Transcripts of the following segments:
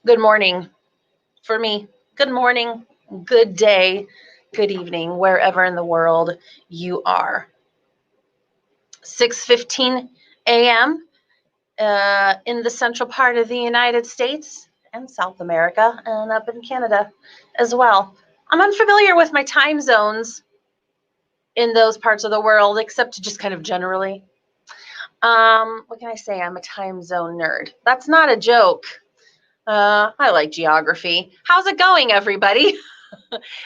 Good morning for me. Good morning, good day, good evening, wherever in the world you are. 6:15 a.m. In the central part of the United States and South America and up in Canada as well. I'm unfamiliar with my time zones in those parts of the world, except just kind of generally. What can I say? I'm a time zone nerd. That's not a joke. I like geography. How's it going, everybody?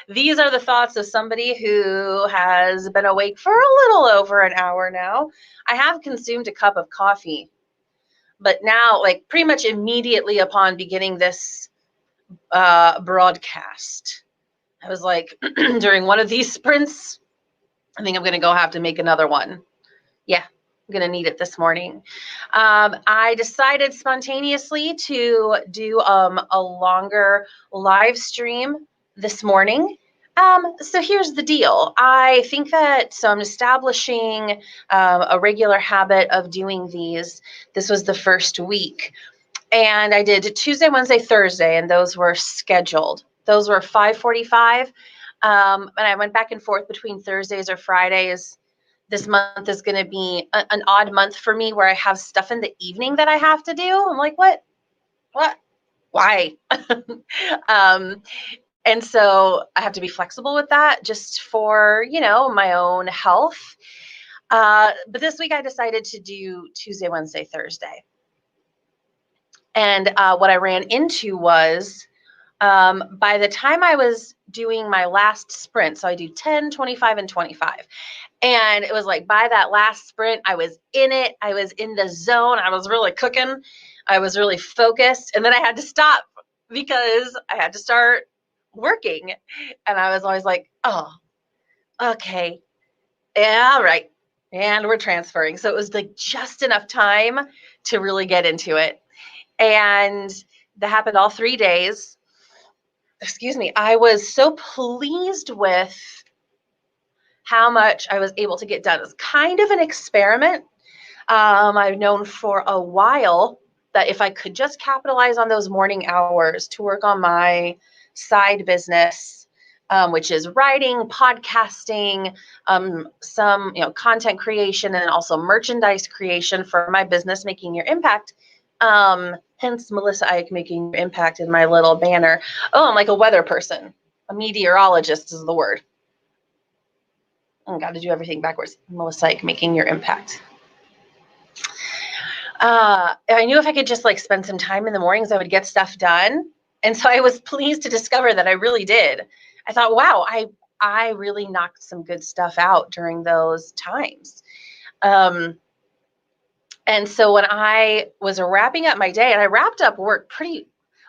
These are the thoughts of somebody who has been awake for a little over an hour now. I have consumed a cup of coffee, but now, like pretty much immediately upon beginning this broadcast, I was like, during one of these sprints, I think I'm going to go have to make another one. Yeah, I'm going to need it this morning. I decided spontaneously to do a longer live stream this morning. So here's the deal. I think that, so I'm establishing a regular habit of doing these. This was the first week. And I did Tuesday, Wednesday, Thursday, and those were scheduled. Those were 5:45. And I went back and forth between Thursdays or Fridays. This month is going to be an odd month for me where I have stuff in the evening that I have to do. I'm like, what? Why? And so I have to be flexible with that just for, my own health. But this week I decided to do Tuesday, Wednesday, Thursday. And what I ran into was by the time I was doing my last sprint, so I do 10, 25, and 25. And it was like by that last sprint, I was in it. I was in the zone. I was really cooking. I was really focused. And then I had to stop because I had to start working. And I was always like, oh, okay. Yeah, all right. And we're transferring. So it was like just enough time to really get into it. And that happened all 3 days. Excuse me. I was so pleased with how much I was able to get done. It was kind of an experiment. I've known for a while that if I could just capitalize on those morning hours to work on my side business, which is writing, podcasting, some content creation, and also merchandise creation for my business, Making Your Impact. Hence Melissa Eick, Making Your Impact, in my little banner. Oh, I'm like a weather person. A meteorologist is the word. I got to do everything backwards. Melissa Eick, Making Your Impact. I knew if I could just spend some time in the mornings, I would get stuff done. And so I was pleased to discover that I really did. I thought, wow, I really knocked some good stuff out during those times. And so when I was wrapping up my day, and I wrapped up work pretty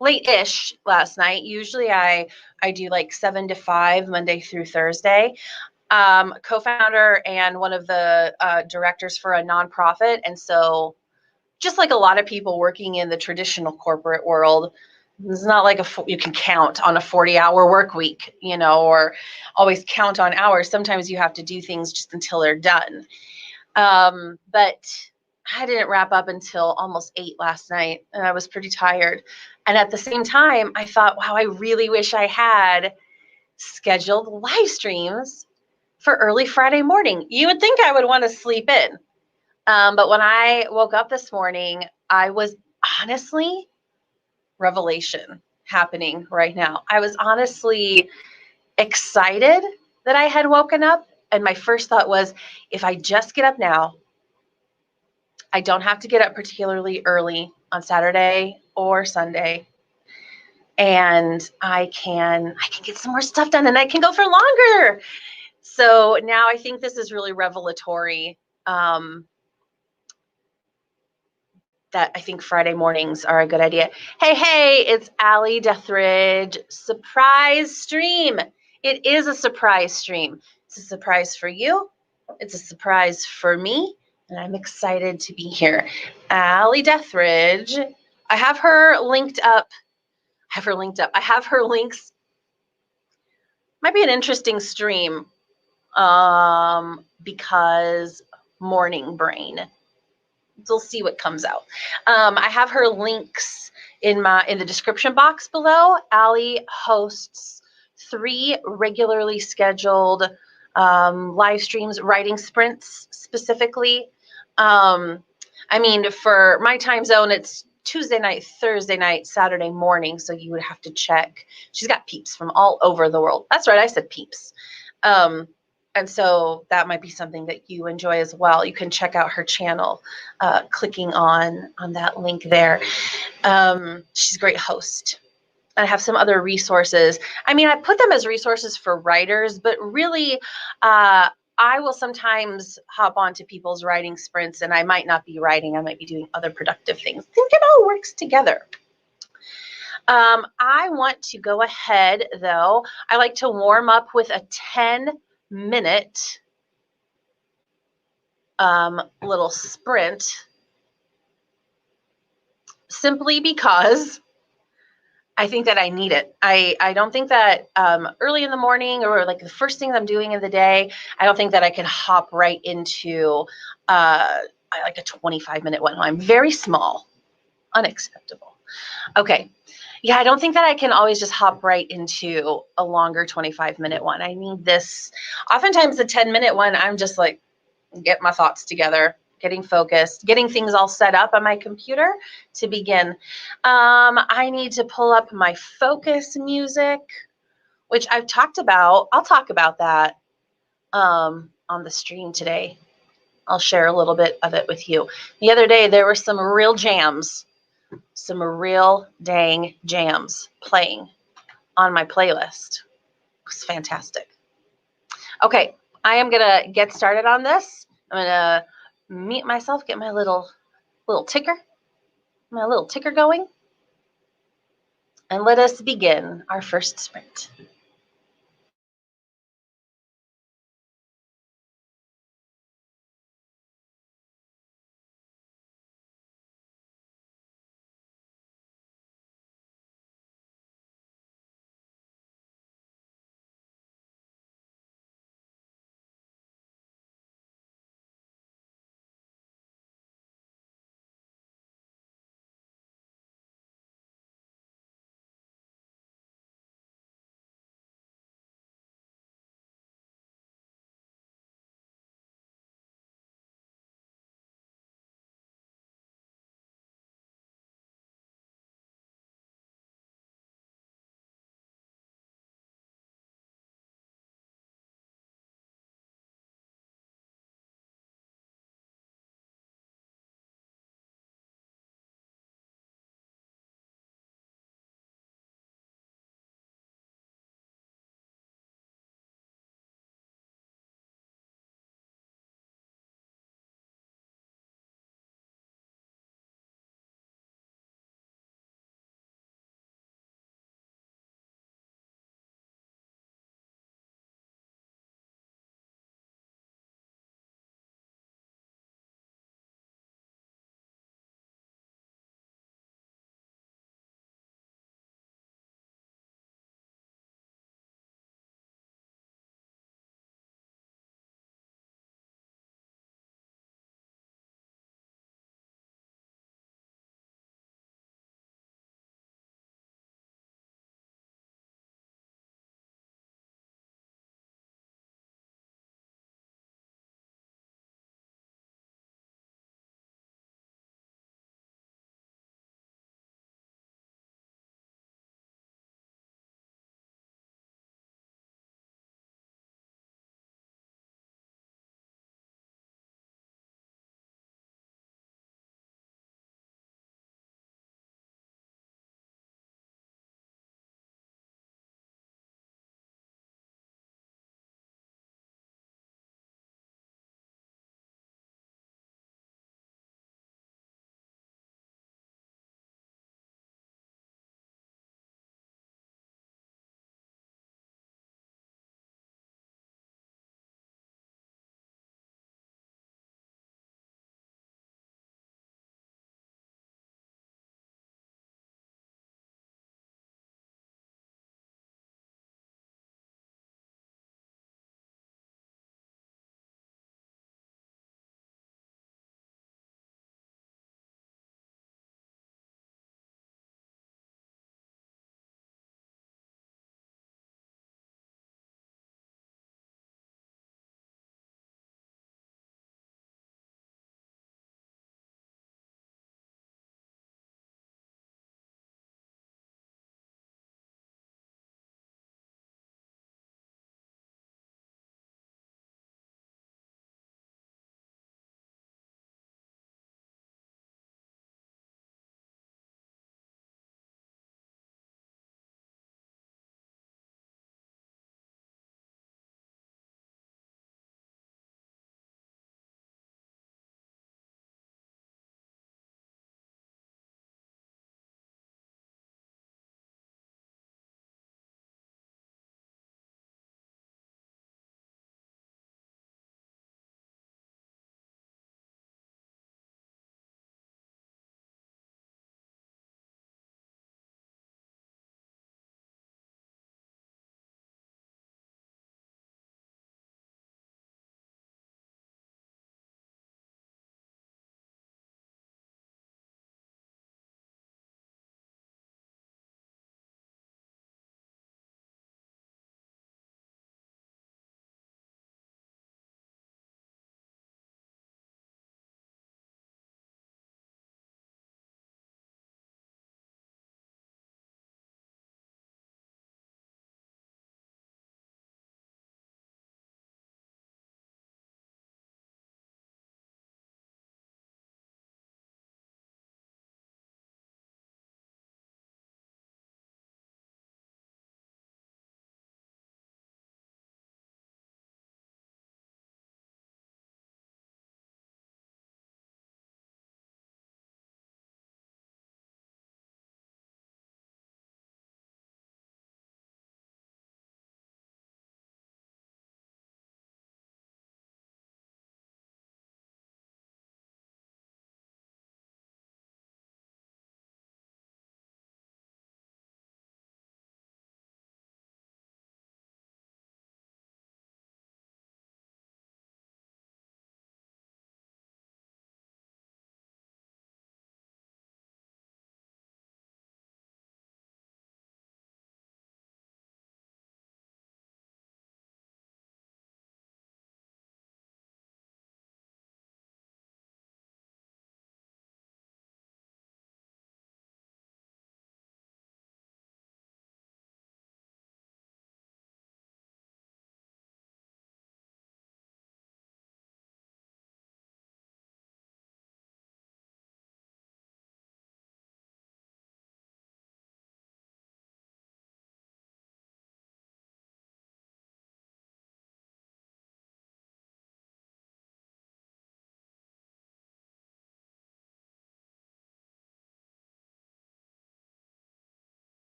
late-ish last night. Usually I do 7 to 5 Monday through Thursday. Co-founder and one of the directors for a nonprofit. And so just like a lot of people working in the traditional corporate world, it's not like you can count on a 40-hour work week, or always count on hours. Sometimes you have to do things just until they're done. But I didn't wrap up until almost 8 last night, and I was pretty tired. And at the same time, I thought, wow, I really wish I had scheduled live streams for early Friday morning. You would think I would want to sleep in. But when I woke up this morning, I was honestly, revelation happening right now. I was honestly excited that I had woken up. And my first thought was, if I just get up now, I don't have to get up particularly early on Saturday or Sunday. And I can get some more stuff done, and I can go for longer. So now I think this is really revelatory. That I think Friday mornings are a good idea. Hey, it's Allie Deatherage. Surprise stream. It is a surprise stream. It's a surprise for you. It's a surprise for me. And I'm excited to be here. Allie Deatherage. I have her linked up. I have her links. Might be an interesting stream because morning brain. We'll see what comes out. I have her links in the description box below, Allie hosts 3 regularly scheduled live streams, writing sprints specifically. I mean, for my time zone, it's Tuesday night, Thursday night, Saturday morning. So you would have to check. She's got peeps from all over the world. That's right, I said peeps. And so that might be something that you enjoy as well. You can check out her channel, clicking on that link there. She's a great host. I have some other resources. I mean, I put them as resources for writers, but really, I will sometimes hop onto people's writing sprints, and I might not be writing. I might be doing other productive things. I think it all works together. I want to go ahead, though. I like to warm up with a 10-minute little sprint, simply because I think that I need it. I don't think that early in the morning or like the first thing I'm doing in the day, I don't think that I can hop right into like a 25-minute one. I'm very small. Unacceptable. Okay. Yeah, I don't think that I can always just hop right into a longer 25-minute one. I need this. Oftentimes the 10-minute one, I'm just like, get my thoughts together, getting focused, getting things all set up on my computer to begin. I need to pull up my focus music, which I've talked about. I'll talk about that on the stream today. I'll share a little bit of it with you. The other day, there were some real jams, some real dang jams playing on my playlist. It was fantastic. Okay, I am going to get started on this. I'm going to mute myself, get my little ticker going, and let us begin our first sprint.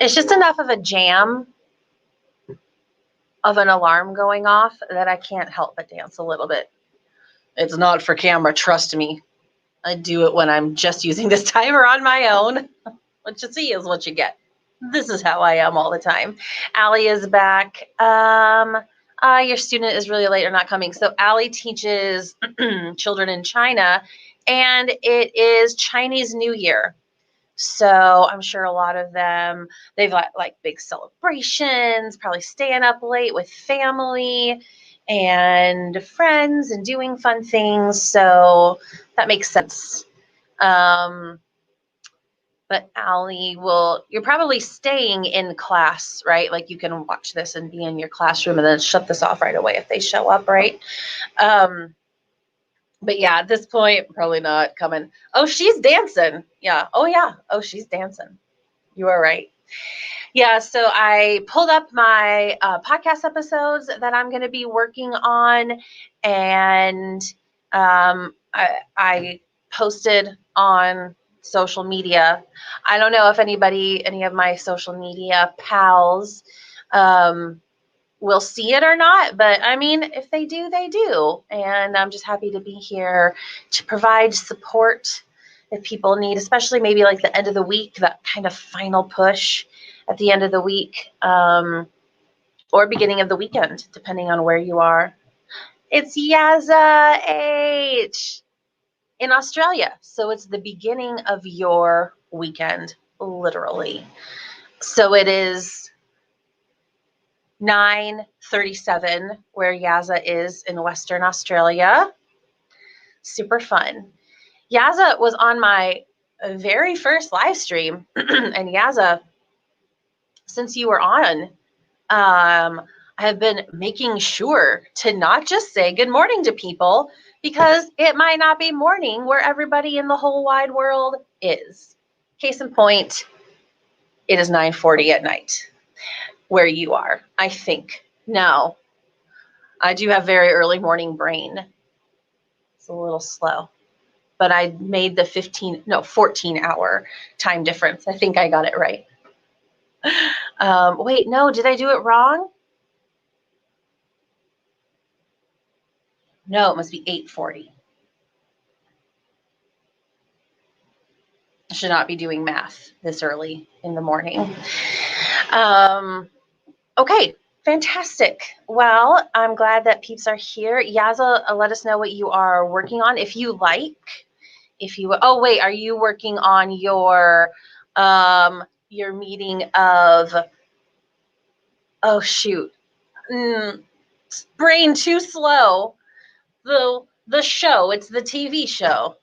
It's just enough of a jam of an alarm going off that I can't help but dance a little bit. It's not for camera, trust me. I do it when I'm just using this timer on my own. What you see is what you get. This is how I am all the time. Allie is back. Your student is really late or not coming. So Allie teaches children in China, and it is Chinese New Year. So I'm sure a lot of them, they've got like big celebrations, probably staying up late with family and friends and doing fun things. So that makes sense. But Allie you're probably staying in class, right? Like you can watch this and be in your classroom and then shut this off right away if they show up, right? But yeah, at this point, probably not coming. Oh, she's dancing. Yeah. Oh, yeah. Oh, she's dancing. You are right. Yeah, so I pulled up my podcast episodes that I'm going to be working on, and I posted on social media. I don't know if any of my social media pals will see it or not, but I mean, if they do, they do. And I'm just happy to be here to provide support if people need, especially maybe like the end of the week, that kind of final push at the end of the week, or beginning of the weekend, depending on where you are. It's Yaza H in Australia. So it's the beginning of your weekend, literally. So it is 9:37 where Yaza is in Western Australia. Super fun. Yaza was on my very first live stream. And Yaza, since you were on, I have been making sure to not just say good morning to people, because it might not be morning where everybody in the whole wide world is. Case in point, it is 9:40 at night where you are, I think. Now, I do have very early morning brain. It's a little slow, but I made the 14-hour time difference. I think I got it right. Wait, no, did I do it wrong? No, it must be 8:40. I should not be doing math this early in the morning. Okay, fantastic. Well, I'm glad that peeps are here. Yaza, let us know what you are working on if you like. Oh wait, are you working on your meeting of, oh shoot, brain too slow. The show, it's the TV show.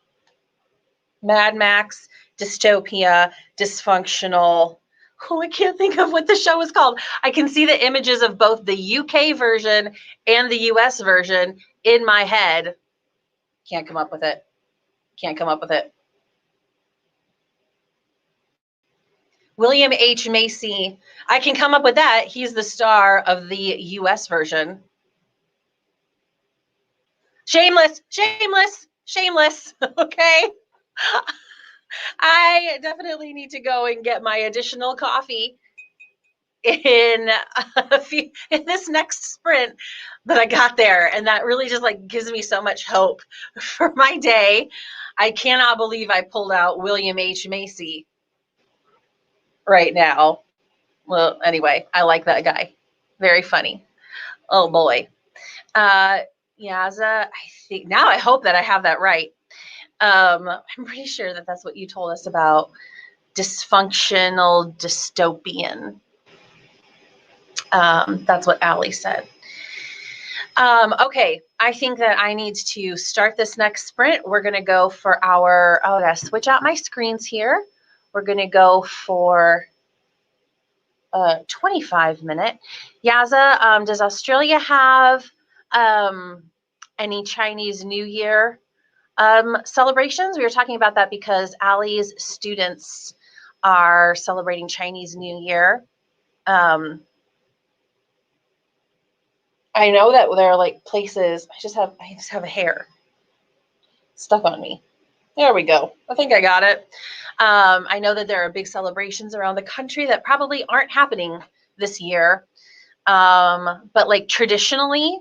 Mad Max, Dystopia, Dysfunctional. Oh, I can't think of what the show is called. I can see the images of both the UK version and the US version in my head. Can't come up with it. Can't come up with it. William H. Macy. I can come up with that. He's the star of the US version. Shameless, shameless, shameless. Okay. I definitely need to go and get my additional coffee in this next sprint that I got there. And that really just like gives me so much hope for my day. I cannot believe I pulled out William H. Macy right now. Well, anyway, I like that guy. Very funny. Oh boy. Yaza, I hope that I have that right. I'm pretty sure that that's what you told us about. Dysfunctional dystopian. That's what Allie said. Okay, I think that I need to start this next sprint. We're going to go for I gotta switch out my screens here. We're going to go for 25-minute. Yaza, does Australia have any Chinese New Year celebrations? We were talking about that because Allie's students are celebrating Chinese New Year. I know that there are like places. I just have a hair stuck on me. There we go. I think I got it. I know that there are big celebrations around the country that probably aren't happening this year. But like traditionally,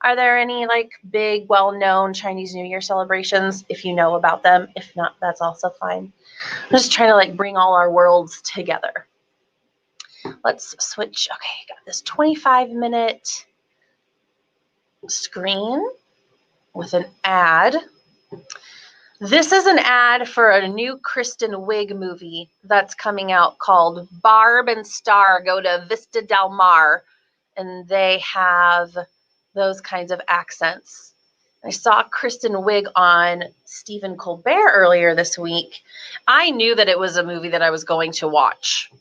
are there any like big, well-known Chinese New Year celebrations? If you know about them, if not, that's also fine. I'm just trying to like bring all our worlds together. Let's switch. Okay, got this 25-minute screen with an ad. This is an ad for a new Kristen Wiig movie that's coming out called Barb and Star Go to Vista Del Mar, and they have those kinds of accents. I saw Kristen Wiig on Stephen Colbert earlier this week. I knew that it was a movie that I was going to watch.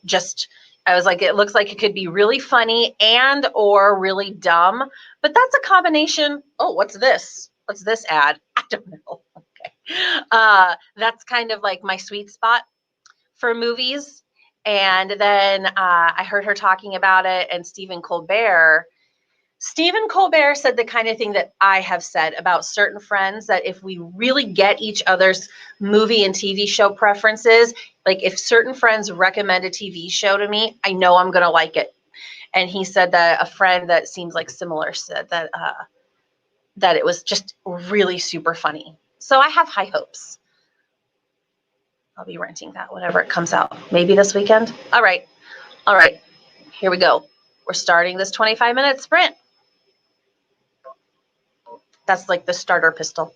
I was like, it looks like it could be really funny and or really dumb, but that's a combination. Oh, what's this? What's this ad? I don't know. That's kind of like my sweet spot for movies. And then I heard her talking about it, and Stephen Colbert said the kind of thing that I have said about certain friends, that if we really get each other's movie and TV show preferences, like if certain friends recommend a TV show to me, I know I'm going to like it. And he said that a friend that seems like similar said that it was just really super funny. So I have high hopes. I'll be renting that whenever it comes out. Maybe this weekend. All right. Here we go. We're starting this 25-minute sprint. That's like the starter pistol.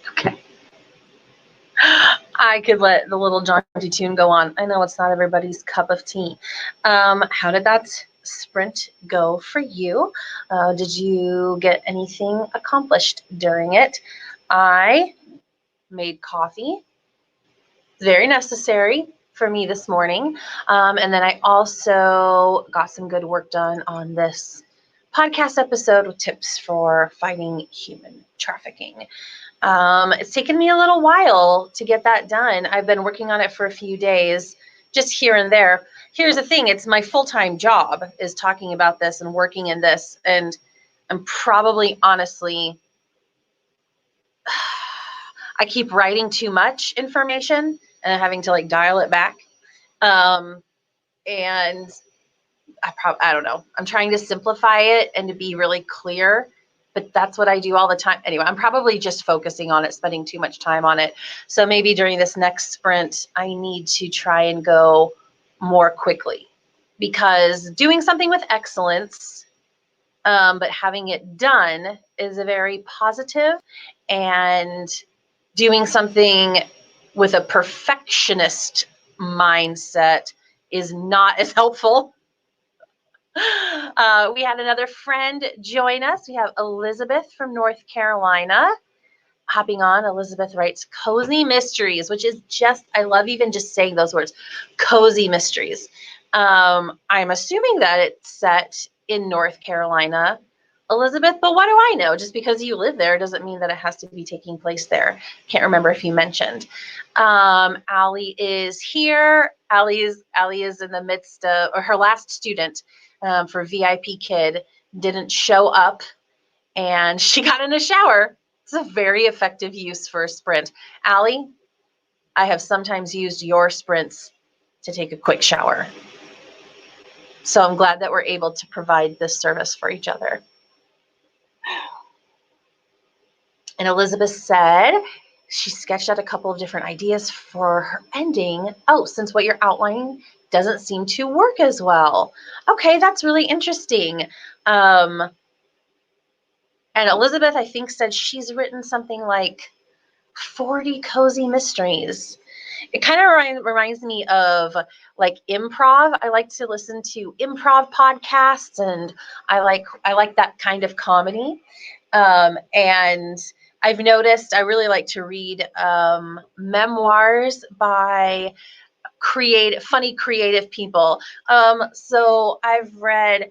Okay. I could let the little jaunty tune go on. I know it's not everybody's cup of tea. How did that sprint go for you? Did you get anything accomplished during it? I made coffee, very necessary for me this morning. And then I also got some good work done on this podcast episode with tips for fighting human trafficking. It's taken me a little while to get that done. I've been working on it for a few days, just here and there. Here's the thing, it's my full-time job is talking about this and working in this. And I'm probably honestly, I keep writing too much information and having to like dial it back. And I don't know. I'm trying to simplify it and to be really clear, but that's what I do all the time. Anyway, I'm probably just focusing on it, spending too much time on it. So maybe during this next sprint, I need to try and go more quickly, because doing something with excellence, but having it done is a very positive, and doing something with a perfectionist mindset is not as helpful. We had another friend join us. We have Elizabeth from North Carolina hopping on. Elizabeth writes Cozy Mysteries, which is just, I love even just saying those words, Cozy Mysteries. I'm assuming that it's set in North Carolina, Elizabeth, but what do I know? Just because you live there doesn't mean that it has to be taking place there. Can't remember if you mentioned. Allie is here. Allie is in the midst of, or her last student for VIP Kid didn't show up, and she got in a shower. It's a very effective use for a sprint. Allie, I have sometimes used your sprints to take a quick shower. So I'm glad that we're able to provide this service for each other. And Elizabeth said she sketched out a couple of different ideas for her ending. Oh, since what you're outlining doesn't seem to work as well. Okay, that's really interesting. And Elizabeth, I think, said she's written something like 40 cozy mysteries. It kind of reminds me of like improv. I like to listen to improv podcasts, and I like that kind of comedy. And I've noticed I really like to read memoirs by funny, creative people. So I've read,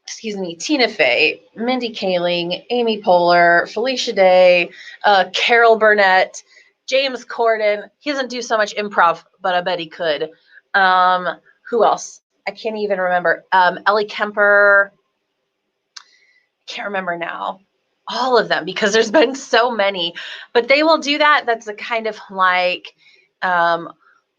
Tina Fey, Mindy Kaling, Amy Poehler, Felicia Day, Carol Burnett, James Corden. He doesn't do so much improv, but I bet he could. Who else? I can't even remember. Ellie Kemper. I can't remember now. All of them, because there's been so many. But they will do that. That's a kind of like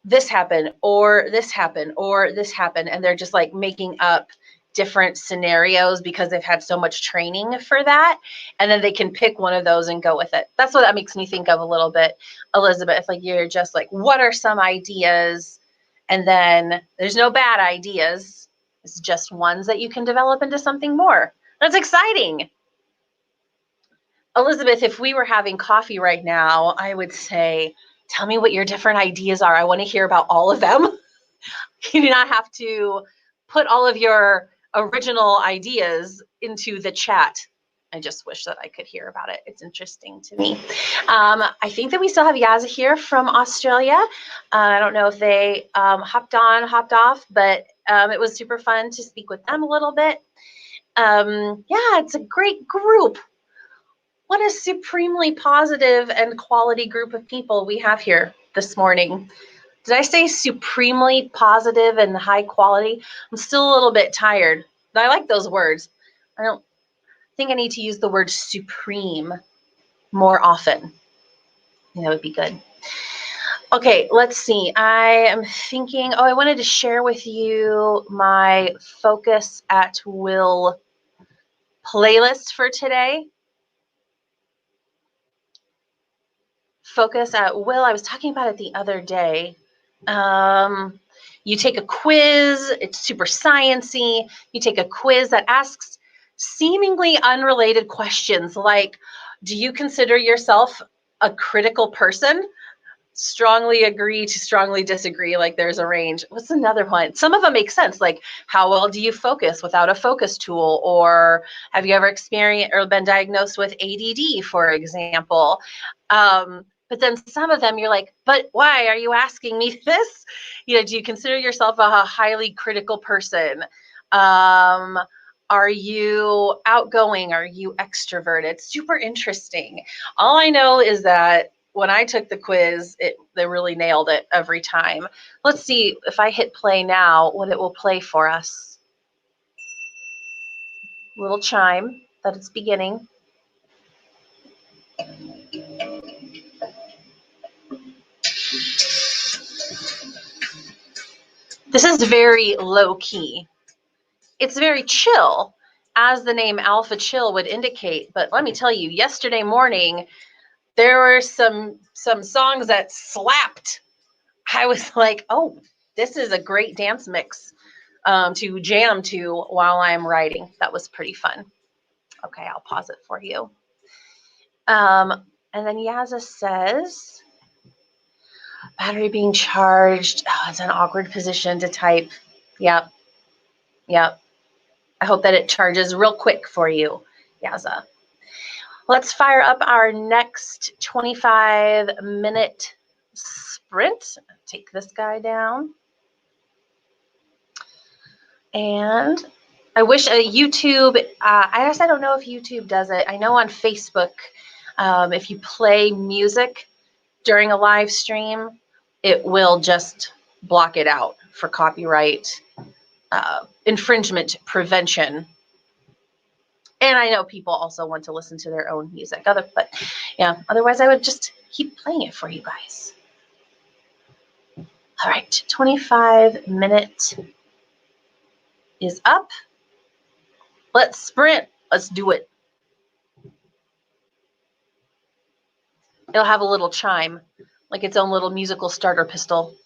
this happened, or this happened, or this happened. And they're just like making up different scenarios because they've had so much training for that, and then they can pick one of those and go with it. That's what that makes me think of a little bit, Elizabeth. Like, you're just like, what are some ideas? And then there's no bad ideas. It's just ones that you can develop into something more. That's exciting. Elizabeth, if we were having coffee right now, I would say, tell me what your different ideas are. I want to hear about all of them. You do not have to put all of your original ideas into the chat. I just wish that I could hear about it. It's interesting to me. I think that we still have Yaza here from Australia. I don't know if they hopped on, hopped off, but it was super fun to speak with them a little bit. Yeah, it's a great group. What a supremely positive and quality group of people we have here this morning. Did I say supremely positive and high quality? I'm still a little bit tired. I like those words. I don't think I need to use the word supreme more often. That would be good. Okay, let's see. I am thinking, I wanted to share with you my Focus at Will playlist for today. Focus at Will, I was talking about it the other day. You take a quiz, it's super sciencey. You take a quiz that asks seemingly unrelated questions like, do you consider yourself a critical person? Strongly agree to strongly disagree, like there's a range. What's another one? Some of them make sense, like how well do you focus without a focus tool? Or have you ever experienced or been diagnosed with ADD, for example? But then some of them you're like, but why are you asking me this? Do you consider yourself a highly critical person? Are you outgoing? Are you extroverted? Super interesting. All I know is that when I took the quiz, they really nailed it every time. Let's see if I hit play now, what it will play for us. Little chime that it's beginning. This is very low key. It's very chill, as the name Alpha Chill would indicate. But let me tell you, yesterday morning, there were some songs that slapped. I was like, oh, this is a great dance mix to jam to while I'm writing. That was pretty fun. Okay, I'll pause it for you. And then Yaza says, battery being charged. Oh, it's an awkward position to type. Yep. I hope that it charges real quick for you, Yaza. Let's fire up our next 25-minute sprint. Take this guy down. And I wish YouTube, I don't know if YouTube does it. I know on Facebook, if you play music during a live stream, it will just block it out for copyright infringement prevention. And I know people also want to listen to their own music. But yeah, otherwise I would just keep playing it for you guys. All right, 25-minute is up. Let's sprint. Let's do it. It'll have a little chime, like its own little musical starter pistol.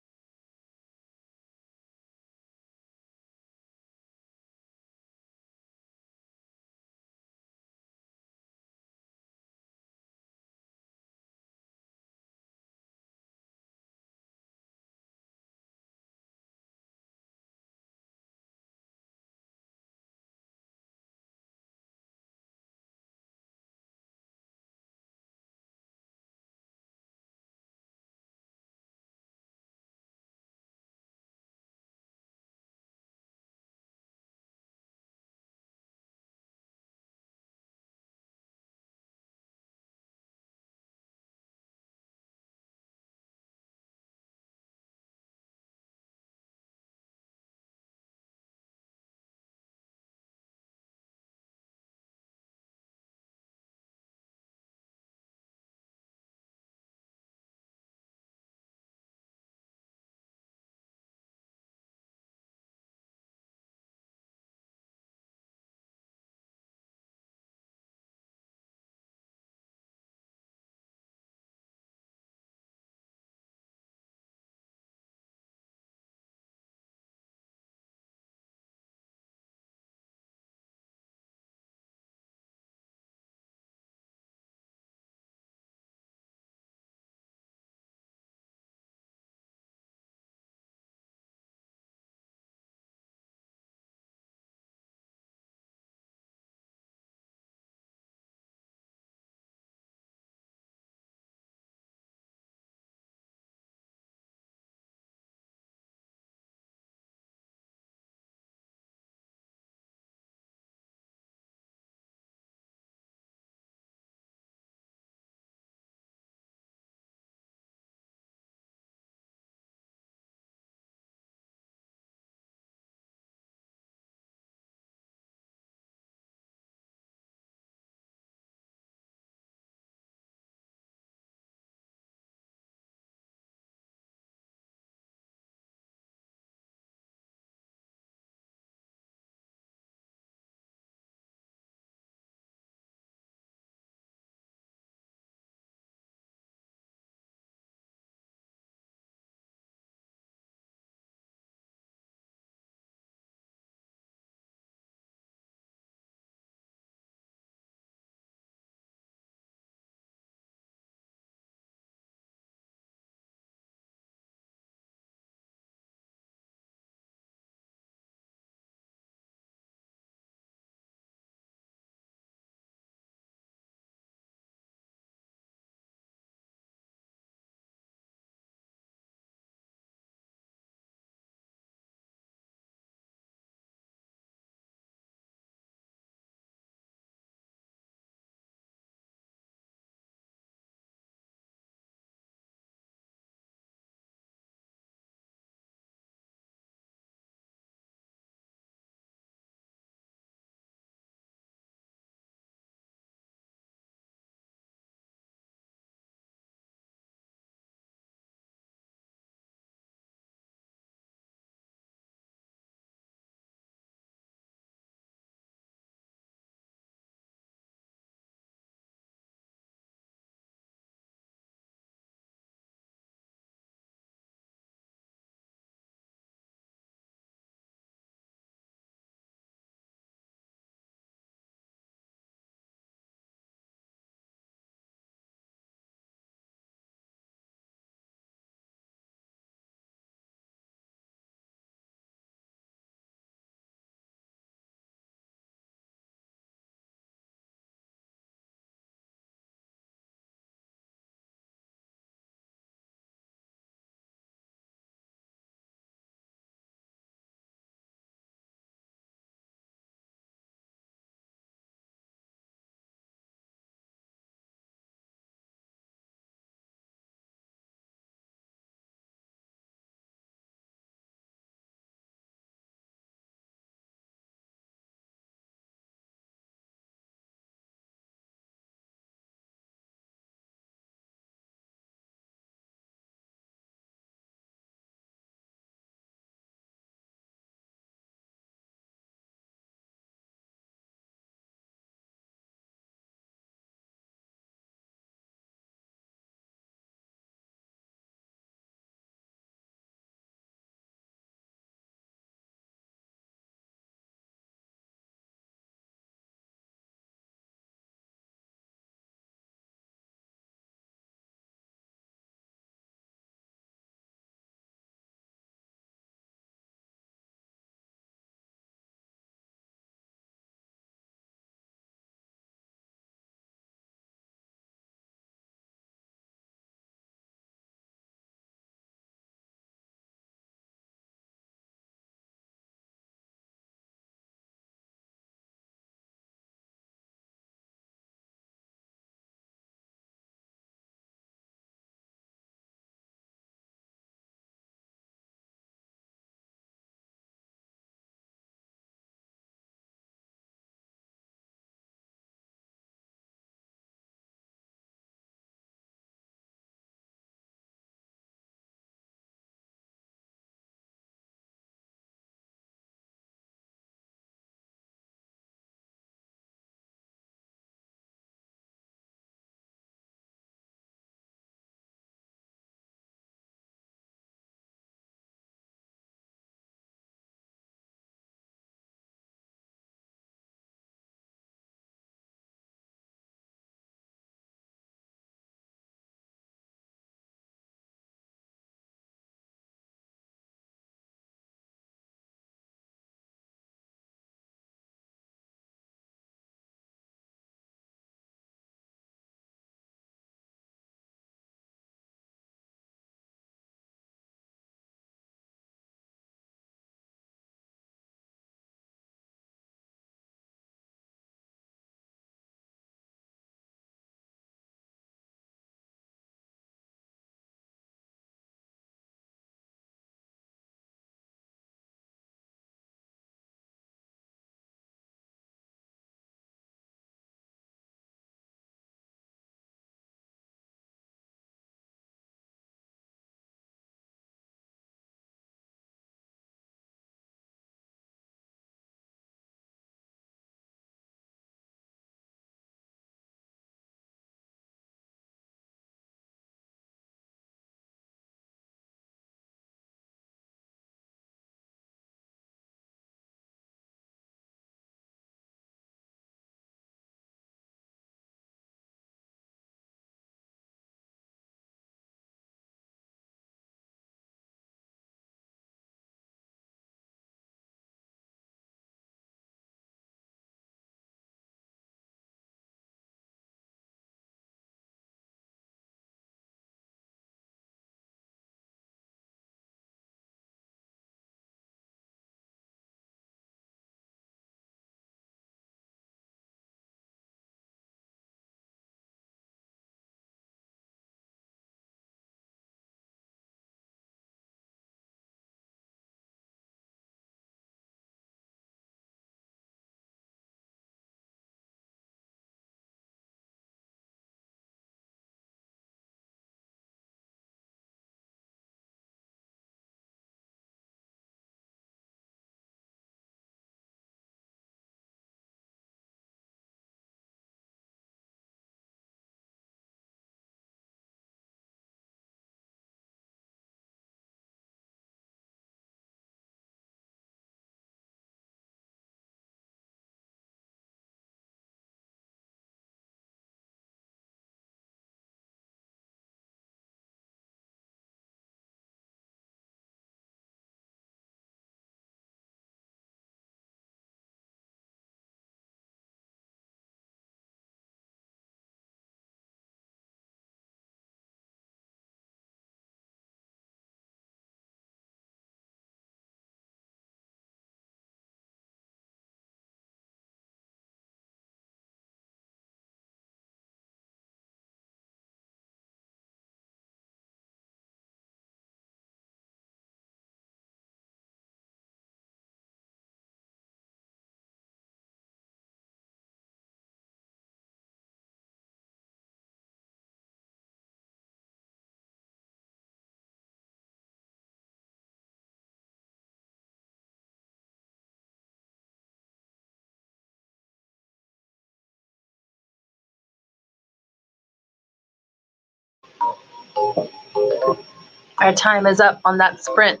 Our time is up on that sprint.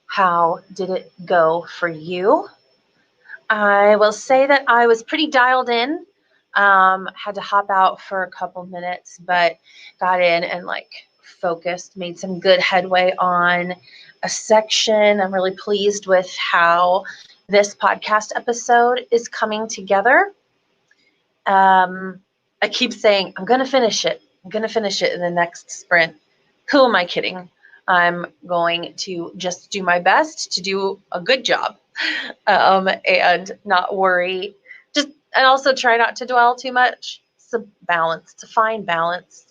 How did it go for you? I will say that I was pretty dialed in. Had to hop out for a couple minutes, but got in and focused, made some good headway on a section. I'm really pleased with how this podcast episode is coming together. I keep saying, I'm going to finish it. I'm going to finish it in the next sprint. Who am I kidding? I'm going to just do my best to do a good job and not worry. And also try not to dwell too much. It's a balance, to find balance.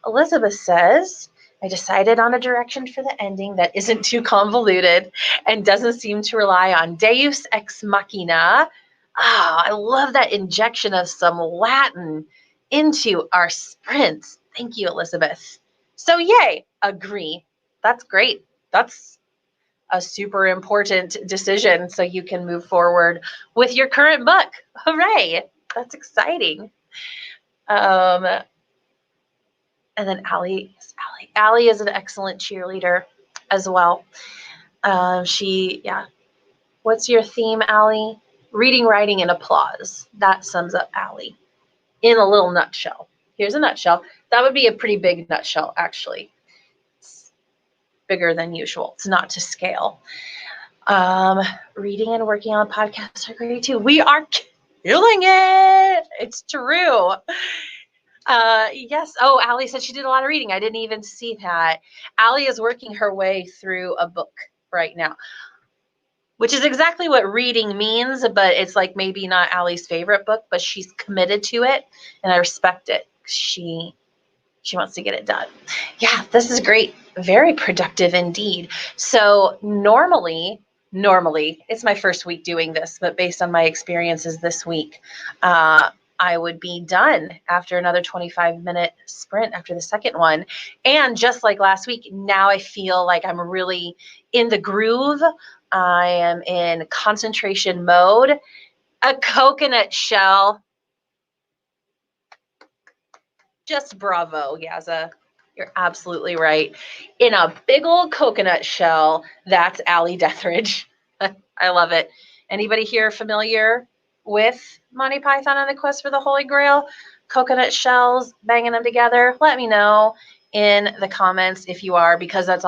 Elizabeth says, I decided on a direction for the ending that isn't too convoluted and doesn't seem to rely on deus ex machina. I love that injection of some Latin into our sprints. Thank you, Elizabeth. So yay, agree. That's great. That's a super important decision so you can move forward with your current book. Hooray. That's exciting. And then Allie is an excellent cheerleader as well. What's your theme, Allie? Reading, writing, and applause. That sums up Allie in a little nutshell. Here's a nutshell. That would be a pretty big nutshell, actually. It's bigger than usual. It's not to scale. Reading and working on podcasts are great too. We are killing it. It's true. Yes. Oh, Allie said she did a lot of reading. I didn't even see that. Allie is working her way through a book right now, which is exactly what reading means, but it's maybe not Allie's favorite book, but she's committed to it, and I respect it. She wants to get it done. Yeah, this is great. Very productive indeed. So normally, it's my first week doing this, but based on my experiences this week, I would be done after another 25-minute sprint after the second one. And just like last week, now I feel like I'm really in the groove. I am in concentration mode. A coconut shell. Just bravo, Yaza. You're absolutely right. In a big old coconut shell, that's Allie Deatherage. I love it. Anybody here familiar with Monty Python and the Quest for the Holy Grail? Coconut shells, banging them together? Let me know in the comments if you are, because that's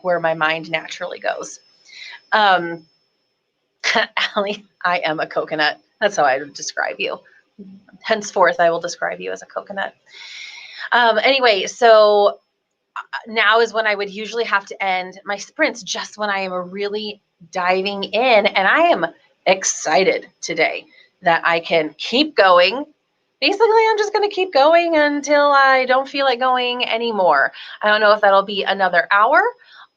where my mind naturally goes. Allie, I am a coconut. That's how I would describe you. Henceforth, I will describe you as a coconut. Anyway, so now is when I would usually have to end my sprints, just when I am really diving in, and I am excited today that I can keep going. Basically, I'm just going to keep going until I don't feel like going anymore. I don't know if that'll be another hour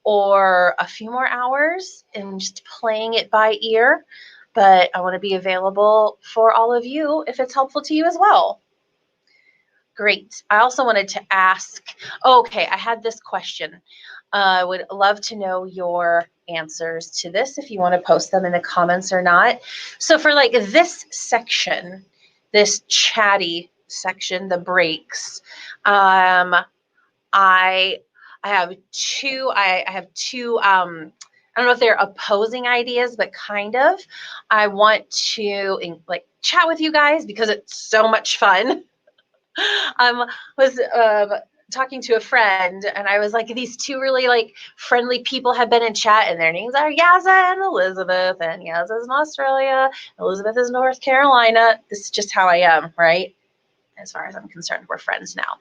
or a few more hours and just playing it by ear, but I want to be available for all of you if it's helpful to you as well. Great. I also wanted to ask, I had this question. I would love to know your answers to this, if you want to post them in the comments or not. So for this section, this chatty section, the breaks, I have two, I don't know if they're opposing ideas, but kind of. I want to chat with you guys because it's so much fun. Was talking to a friend, and I was like, these two really friendly people have been in chat, and their names are Yaza and Elizabeth, and Yaza's in Australia, Elizabeth is North Carolina. This is just how I am, right? As far as I'm concerned, we're friends now.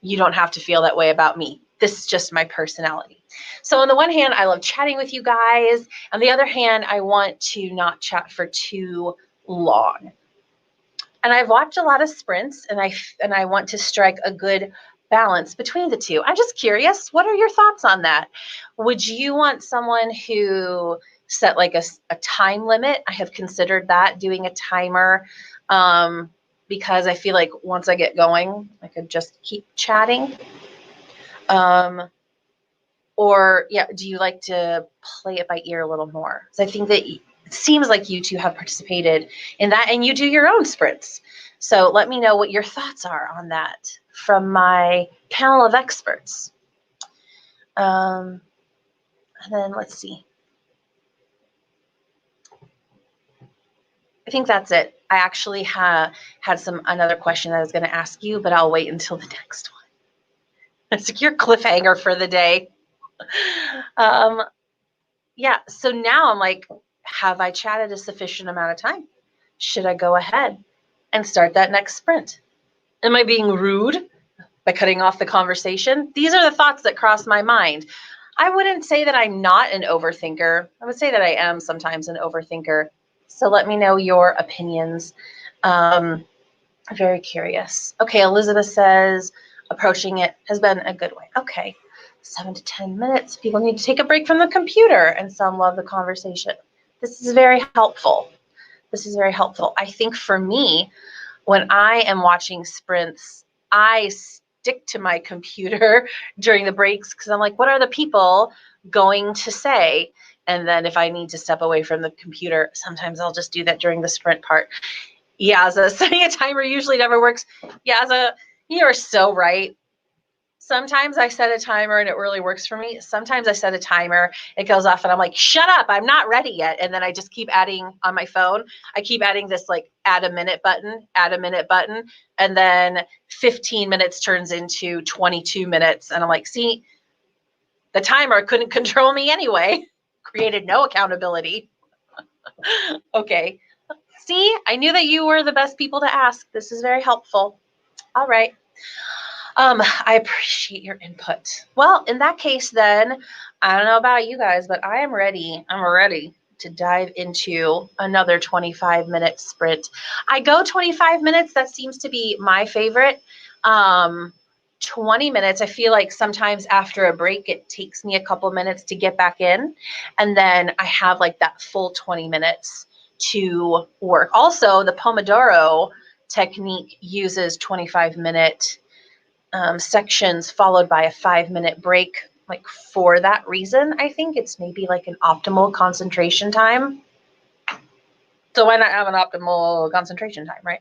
You don't have to feel that way about me. This is just my personality. So on the one hand, I love chatting with you guys. On the other hand, I want to not chat for too long. And I've watched a lot of sprints, and I want to strike a good balance between the two. I'm just curious, what are your thoughts on that? Would you want someone who set a time limit? I have considered that, doing a timer, because I feel like once I get going, I could just keep chatting. Or do you like to play it by ear a little more? So I think that It seems like you two have participated in that and you do your own sprints. So let me know what your thoughts are on that from my panel of experts. And then let's see. I think that's it. I actually had another question that I was going to ask you, but I'll wait until the next one. It's your cliffhanger for the day. Yeah, so now I'm like, have I chatted a sufficient amount of time? Should I go ahead and start that next sprint? Am I being rude by cutting off the conversation? These are the thoughts that cross my mind. I wouldn't say that I'm not an overthinker. I would say that I am sometimes an overthinker. So let me know your opinions. Very curious. Okay, Elizabeth says, approaching it has been a good way. Okay, 7 to 10 minutes. People need to take a break from the computer, and some love the conversation. This is very helpful. This is very helpful. I think for me, when I am watching sprints, I stick to my computer during the breaks because I'm like, what are the people going to say? And then if I need to step away from the computer, sometimes I'll just do that during the sprint part. Yaza, setting a timer usually never works. Yaza, you're so right. Sometimes I set a timer and it really works for me. Sometimes I set a timer, it goes off and I'm like, shut up, I'm not ready yet. And then I just keep adding on my phone. I keep adding this like add a minute button. And then 15 minutes turns into 22 minutes. And I'm like, see, the timer couldn't control me anyway. Created no accountability. Okay. See, I knew that you were the best people to ask. This is very helpful. All right. I appreciate your input. Well, in that case, then, I don't know about you guys, but I am ready. I'm ready to dive into another 25-minute sprint. I go 25 minutes. That seems to be my favorite. 20 minutes, I feel like sometimes after a break, it takes me a couple minutes to get back in. And then I have like that full 20 minutes to work. Also, the Pomodoro technique uses 25-minute sections followed by a 5-minute break. Like for that reason, I think it's maybe like an optimal concentration time. So why not have an optimal concentration time, right?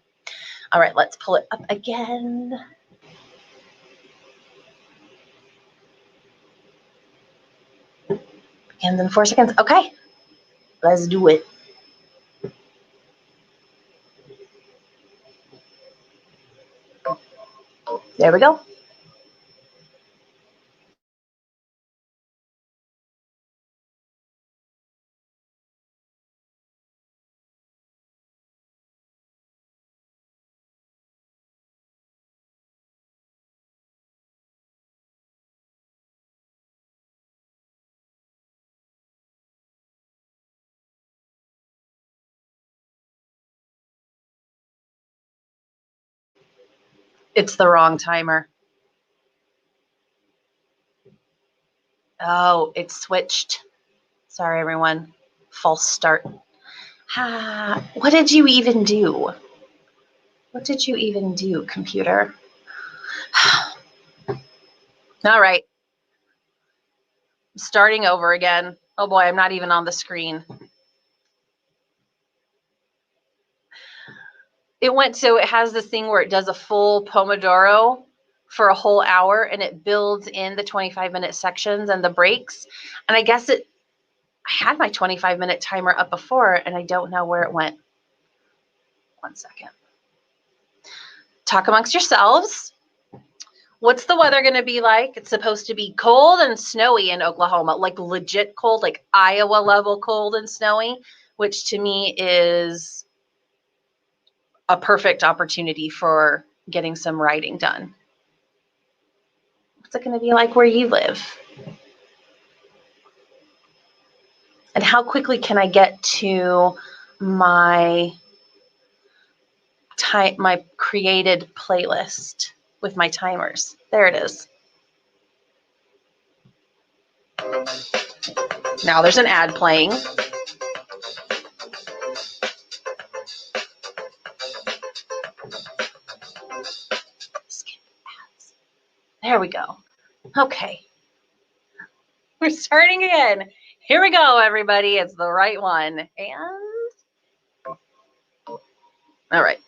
All right, let's pull it up again. Begins in 4 seconds. Okay, let's do it. There we go. It's the wrong timer. Oh, it switched. Sorry, everyone. False start. What did you even do? What did you even do, computer? All right. Starting over again. Oh boy, I'm not even on the screen. It has this thing where it does a full Pomodoro for a whole hour and it builds in the 25-minute sections and the breaks. And I guess I had my 25-minute timer up before and I don't know where it went. 1 second. Talk amongst yourselves. What's the weather going to be like? It's supposed to be cold and snowy in Oklahoma, like legit cold, like Iowa level cold and snowy, which to me is a perfect opportunity for getting some writing done. What's it going to be like where you live? And how quickly can I get to my created playlist with my timers? There it is. Now there's an ad playing. Skip ads. There we go. Okay. We're starting again. Here we go, everybody. It's the right one. And all right.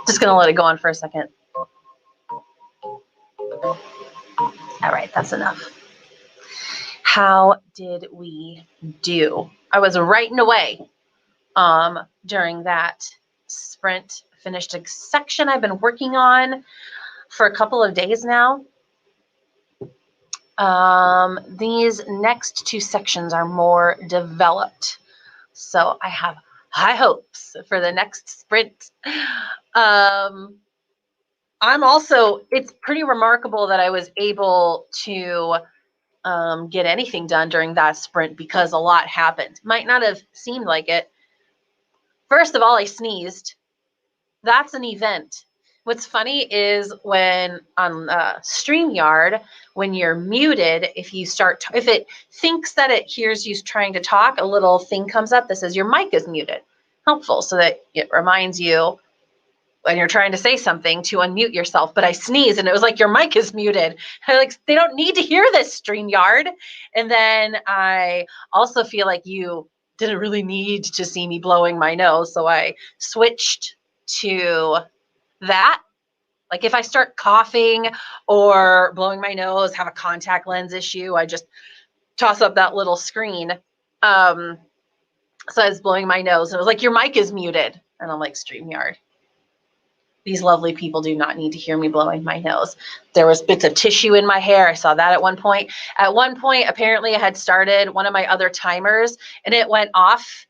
Just going to let it go on for a second. All right, that's enough. How did we do? I was writing away during that sprint. Finished a section I've been working on for a couple of days now. These next two sections are more developed, so I have high hopes for the next sprint. It's pretty remarkable that I was able to get anything done during that sprint because a lot happened. Might not have seemed like it. First of all, I sneezed. That's an event. What's funny is when on StreamYard, when you're muted, if it thinks that it hears you trying to talk, a little thing comes up that says your mic is muted. Helpful so that it reminds you when you're trying to say something to unmute yourself. But I sneezed and it was like, your mic is muted. They don't need to hear this, StreamYard. And then I also feel like you didn't really need to see me blowing my nose. So I switched to that. Like if I start coughing or blowing my nose, have a contact lens issue, I just toss up that little screen. So I was blowing my nose and it was like, your mic is muted. And I'm like, StreamYard. These lovely people do not need to hear me blowing my nose. There was bits of tissue in my hair. I saw that at one point. At one point, apparently I had started one of my other timers and it went off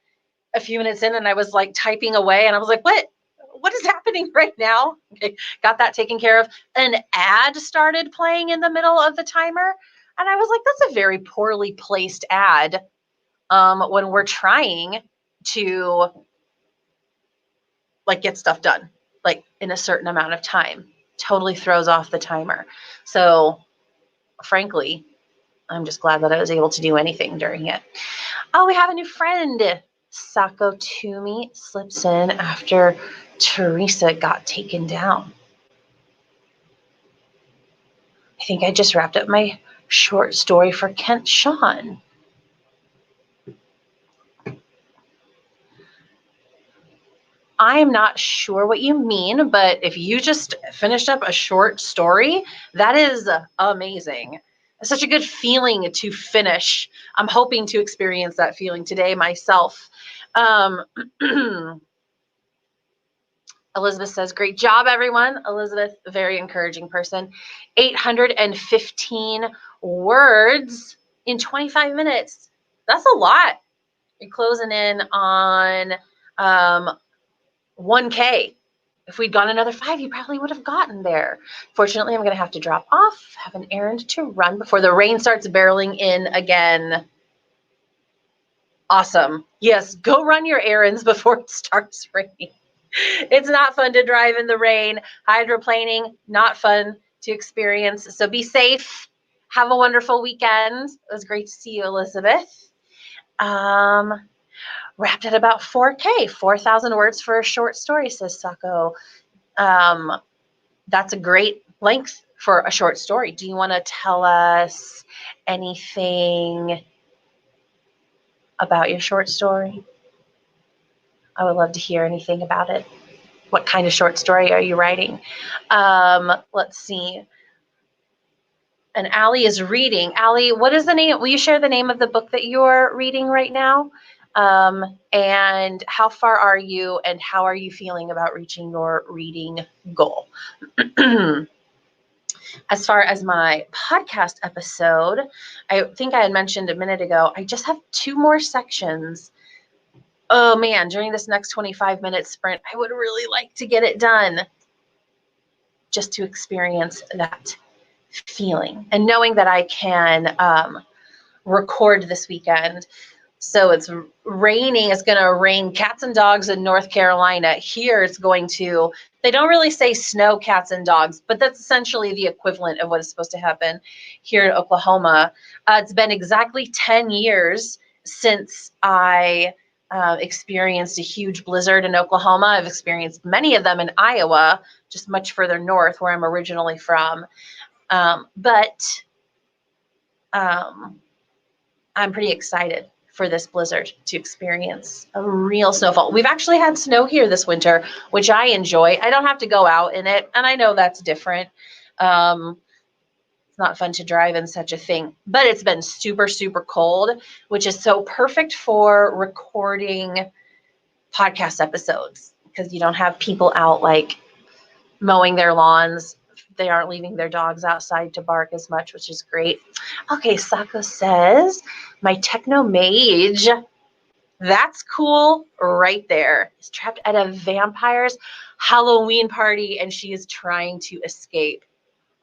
a few minutes in and I was like typing away and I was like, what is happening right now? Okay, got that taken care of. An ad started playing in the middle of the timer. And I was like, that's a very poorly placed ad when we're trying to like get stuff done, like in a certain amount of time. Totally throws off the timer. So frankly, I'm just glad that I was able to do anything during it. Oh, we have a new friend. Sako Toomey slips in after Teresa got taken down. I think I just wrapped up my short story for Kent Sean. I am not sure what you mean, but if you just finished up a short story, that is amazing. It's such a good feeling to finish. I'm hoping to experience that feeling today myself. Elizabeth says, great job, everyone. Elizabeth, a very encouraging person. 815 words in 25 minutes. That's a lot. You're closing in on 1K. If we'd gone another 5, you probably would have gotten there. Fortunately, I'm going to have to drop off, have an errand to run before the rain starts barreling in again. Awesome. Yes, go run your errands before it starts raining. It's not fun to drive in the rain. Hydroplaning, not fun to experience. So be safe. Have a wonderful weekend. It was great to see you, Elizabeth. Wrapped at about 4K, 4,000 words for a short story, says Sako. That's a great length for a short story. Do you want to tell us anything about your short story? I would love to hear anything about it. What kind of short story are you writing? Let's see. And Allie is reading. Allie, what is the name? Will you share the name of the book that you're reading right now? And how far are you and how are you feeling about reaching your reading goal? As far as my podcast episode, I think I had mentioned a minute ago, I just have 2 more sections. Oh man, during this next 25-minute sprint, I would really like to get it done just to experience that feeling and knowing that I can record this weekend. So it's raining. It's going to rain cats and dogs in North Carolina. Here it's going to, they don't really say snow cats and dogs, but that's essentially the equivalent of what is supposed to happen here in Oklahoma. It's been exactly 10 years since I experienced a huge blizzard in Oklahoma. I've experienced many of them in Iowa, just much further north where I'm originally from. But I'm pretty excited for this blizzard to experience a real snowfall. We've actually had snow here this winter, which I enjoy. I don't have to go out in it, and I know that's different. It's not fun to drive in such a thing, but it's been super, super cold, which is so perfect for recording podcast episodes because you don't have people out like mowing their lawns. They aren't leaving their dogs outside to bark as much, which is great. Okay, Sako says, my techno mage, that's cool right there, is trapped at a vampire's Halloween party and she is trying to escape.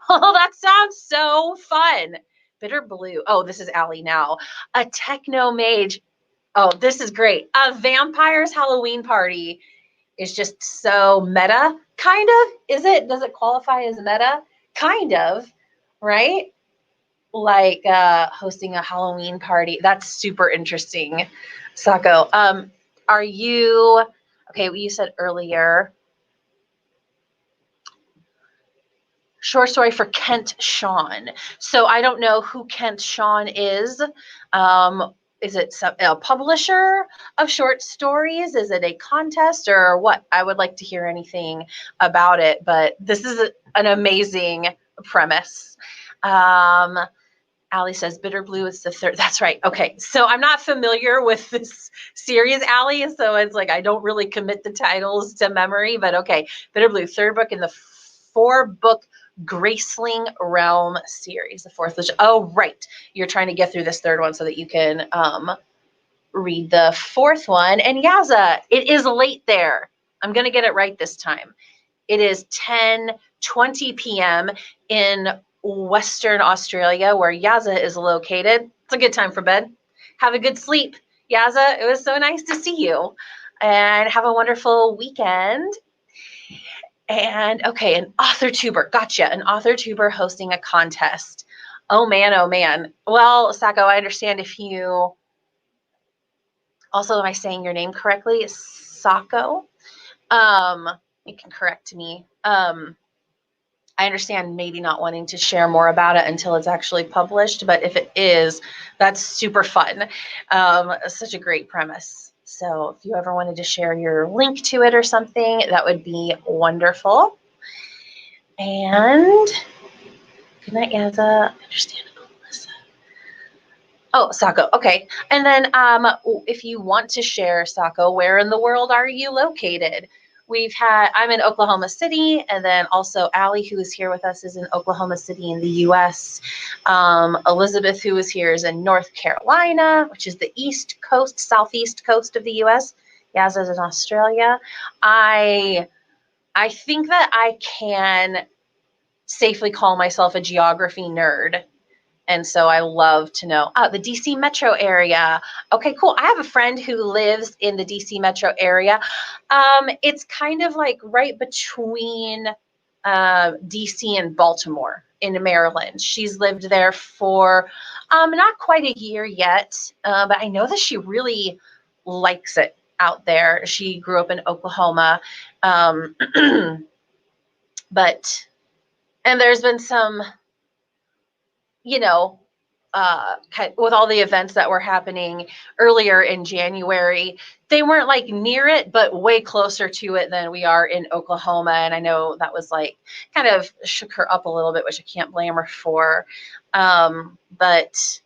Oh, that sounds so fun. Bitter Blue. Oh, this is Allie now. A techno mage. Oh, this is great. A vampire's Halloween party is just so meta, kind of. Is it? Does it qualify as meta? Kind of, right? Like hosting a Halloween party. That's super interesting. Sako, are you, okay, you said earlier, short story for Kent Sean. So I don't know who Kent Sean is. Is it a publisher of short stories? Is it a contest or what? I would like to hear anything about it, but this is an amazing premise. Allie says, Bitter Blue is the third. That's right. Okay. So I'm not familiar with this series, Allie. So it's like I don't really commit the titles to memory, but okay. Bitter Blue, third book in the 4-book Graceling Realm series, the fourth. Oh, right. You're trying to get through this third one so that you can read the fourth one. And Yaza, it is late there. I'm going to get it right this time. It is 10:20 p.m. in Western Australia, where Yaza is located. It's a good time for bed. Have a good sleep. Yaza, it was so nice to see you. And have a wonderful weekend. And okay, an author tuber. Gotcha. An author tuber hosting a contest. Oh man, oh man. Well, Sako, I understand if you also, am I saying your name correctly? Sako. You can correct me. I understand maybe not wanting to share more about it until it's actually published, but if it is, that's super fun. Such a great premise. So if you ever wanted to share your link to it or something, that would be wonderful. And good night, Yaza. Understandable, Melissa. Oh, Sako. Okay. And then if you want to share, Sako, where in the world are you located? I'm in Oklahoma City, and then also Allie, who is here with us, is in Oklahoma City in the U.S. Elizabeth, who is here, is in North Carolina, which is the east coast, southeast coast of the U.S. Yaz is in Australia. I think that I can safely call myself a geography nerd. And so I love to know the DC metro area. Okay, cool. I have a friend who lives in the DC metro area. It's kind of like right between DC and Baltimore in Maryland. She's lived there for not quite a year yet, but I know that she really likes it out there. She grew up in Oklahoma. And there's been some, with all the events that were happening earlier in January, they weren't like near it, but way closer to it than we are in Oklahoma. And I know that was like kind of shook her up a little bit, which I can't blame her for. But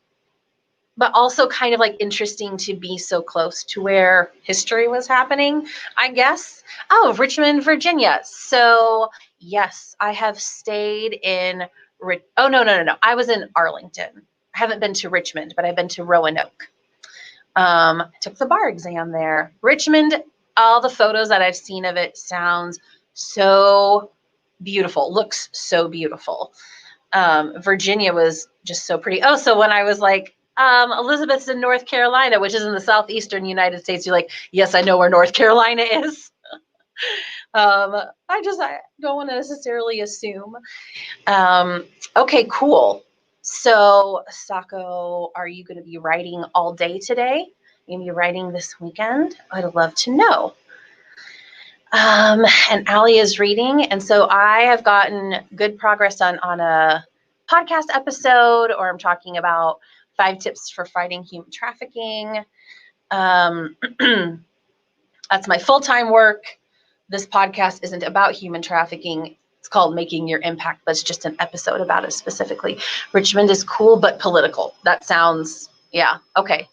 also kind of like interesting to be so close to where history was happening, I guess. Oh, Richmond, Virginia. So yes, I have stayed in no. I was in Arlington. I haven't been to Richmond, but I've been to Roanoke. I took the bar exam there. Richmond, all the photos that I've seen of it sounds so beautiful. Looks so beautiful. Virginia was just so pretty. Oh, so when I was like, Elizabeth's in North Carolina, which is in the southeastern United States, you're like, yes, I know where North Carolina is. I don't want to necessarily assume. Okay, cool. So, Sako, are you going to be writing all day today? Are you going to be writing this weekend? I'd love to know. And Allie is reading, and so I have gotten good progress on a podcast episode, or I'm talking about 5 tips for fighting human trafficking. Um, that's my full-time work. This podcast isn't about human trafficking. It's called Making Your Impact, but it's just an episode about it specifically. Richmond is cool, but political. That sounds, yeah, okay.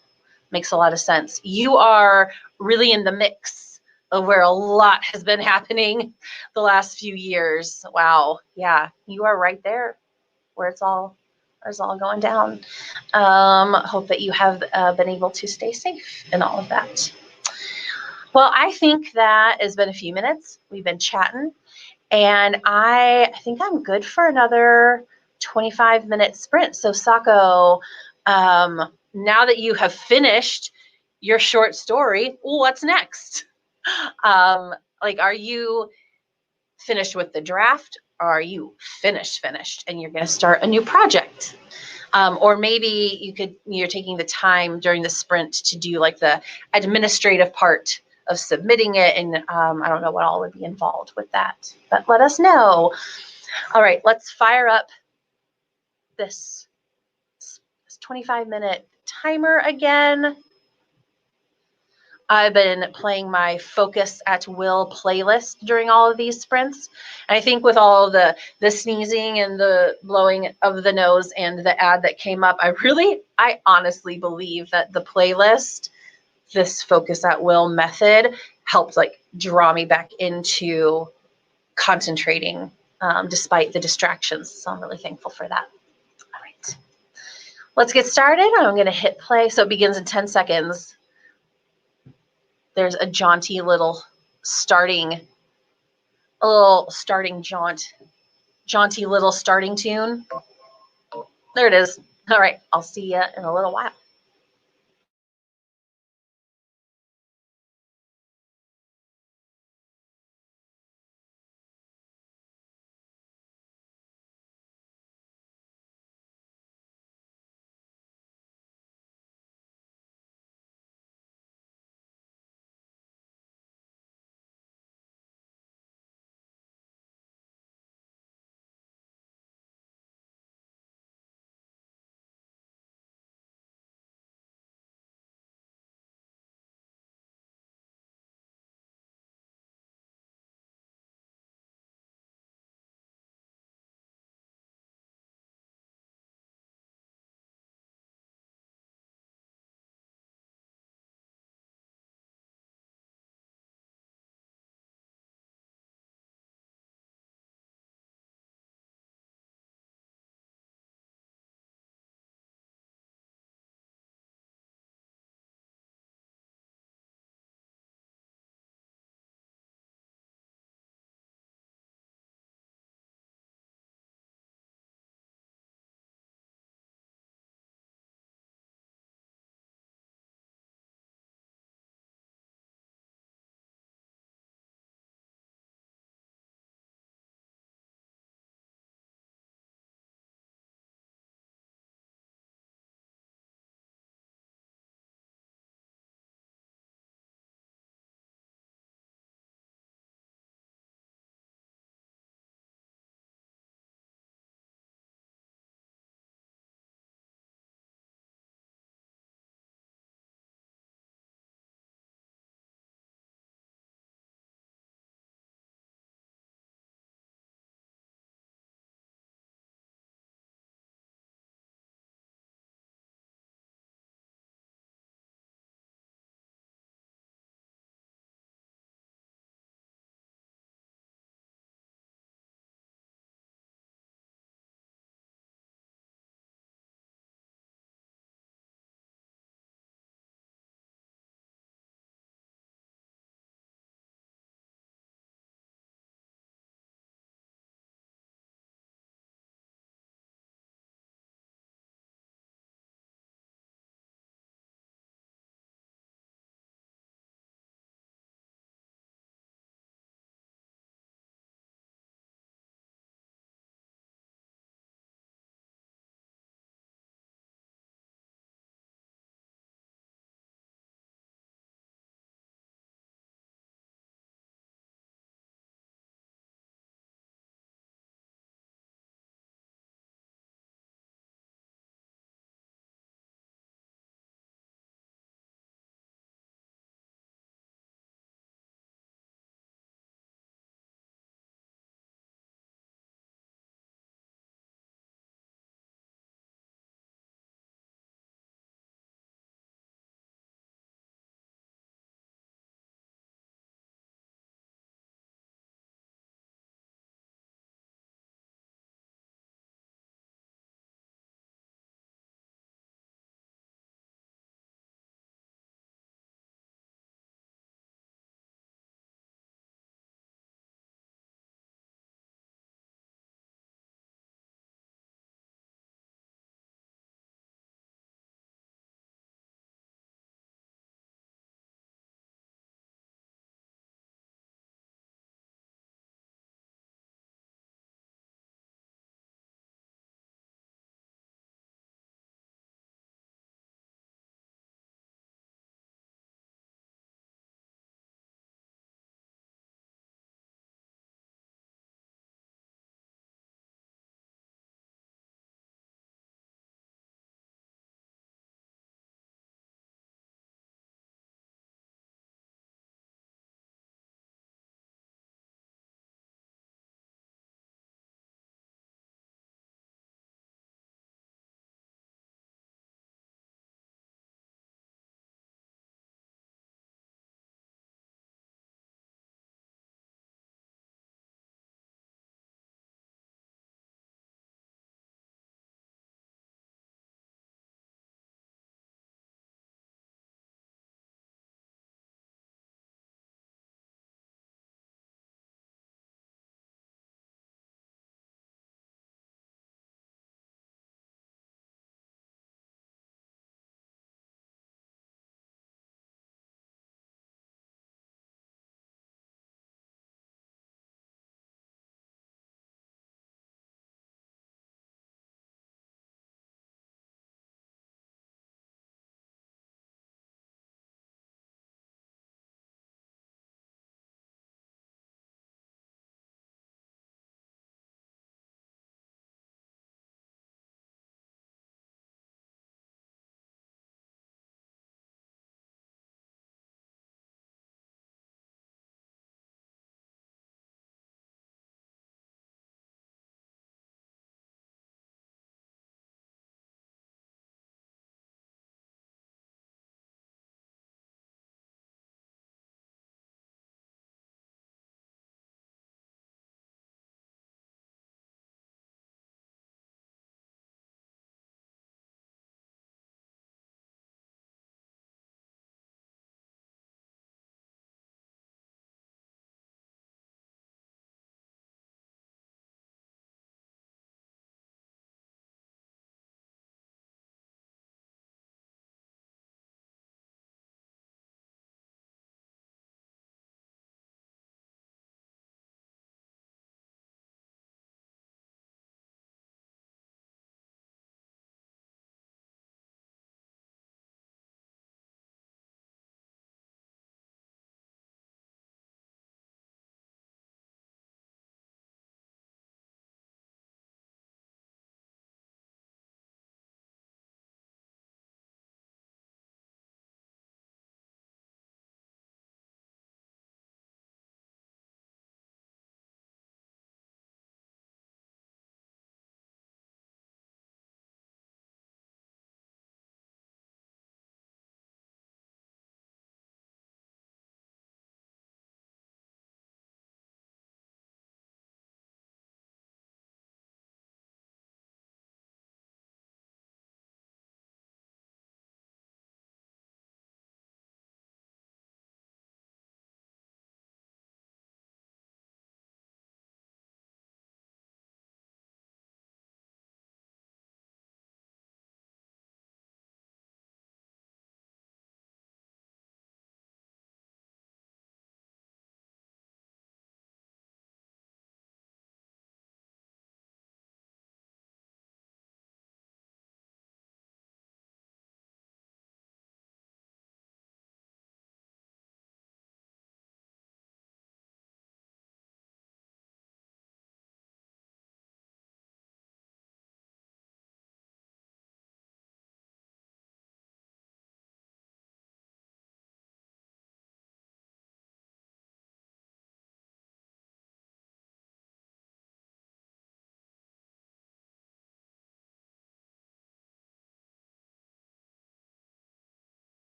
Makes a lot of sense. You are really in the mix of where a lot has been happening the last few years. Wow. Yeah, you are right there where it's all going down. Hope that you have been able to stay safe in all of that. Well, I think that has been a few minutes. We've been chatting, and I think I'm good for another 25-minute sprint. So, Sako, now that you have finished your short story, what's next? Are you finished with the draft? Or are you finished, and you're going to start a new project? Or maybe you're taking the time during the sprint to do like the administrative part of submitting it. And I don't know what all would be involved with that, but let us know. All right, let's fire up this 25-minute timer again. I've been playing my Focus at Will playlist during all of these sprints. And I think with all of the sneezing and the blowing of the nose and the ad that came up, I honestly believe that the playlist, this Focus at Will method, helped like draw me back into concentrating despite the distractions. So I'm really thankful for that. All right, let's get started. I'm going to hit play. So it begins in 10 seconds. There's a jaunty little starting jaunty little starting tune. There it is. All right, I'll see you in a little while.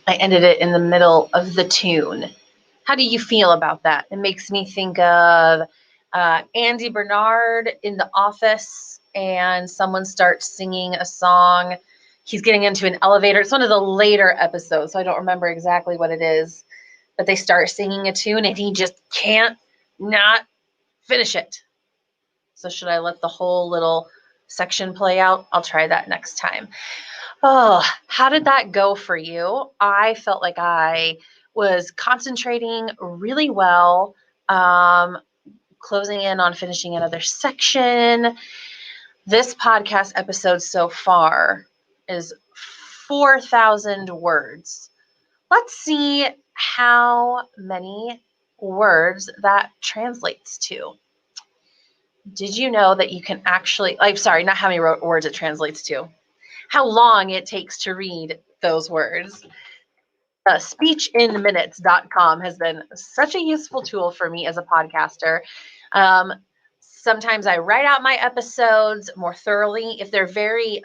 I ended it in the middle of the tune. How do you feel about that? It makes me think of Andy Bernard in The Office, and someone starts singing a song. He's getting into an elevator. It's one of the later episodes, so I don't remember exactly what it is. But they start singing a tune, and he just can't not finish it. So should I let the whole little section play out? I'll try that next time. Oh, how did that go for you? I felt like I was concentrating really well, closing in on finishing another section. This podcast episode so far is 4,000 words. Let's see how many words that translates to. Did you know that you can actually, sorry, not how many words it translates to, how long it takes to read those words. Speechinminutes.com has been such a useful tool for me as a podcaster. Sometimes I write out my episodes more thoroughly if they're very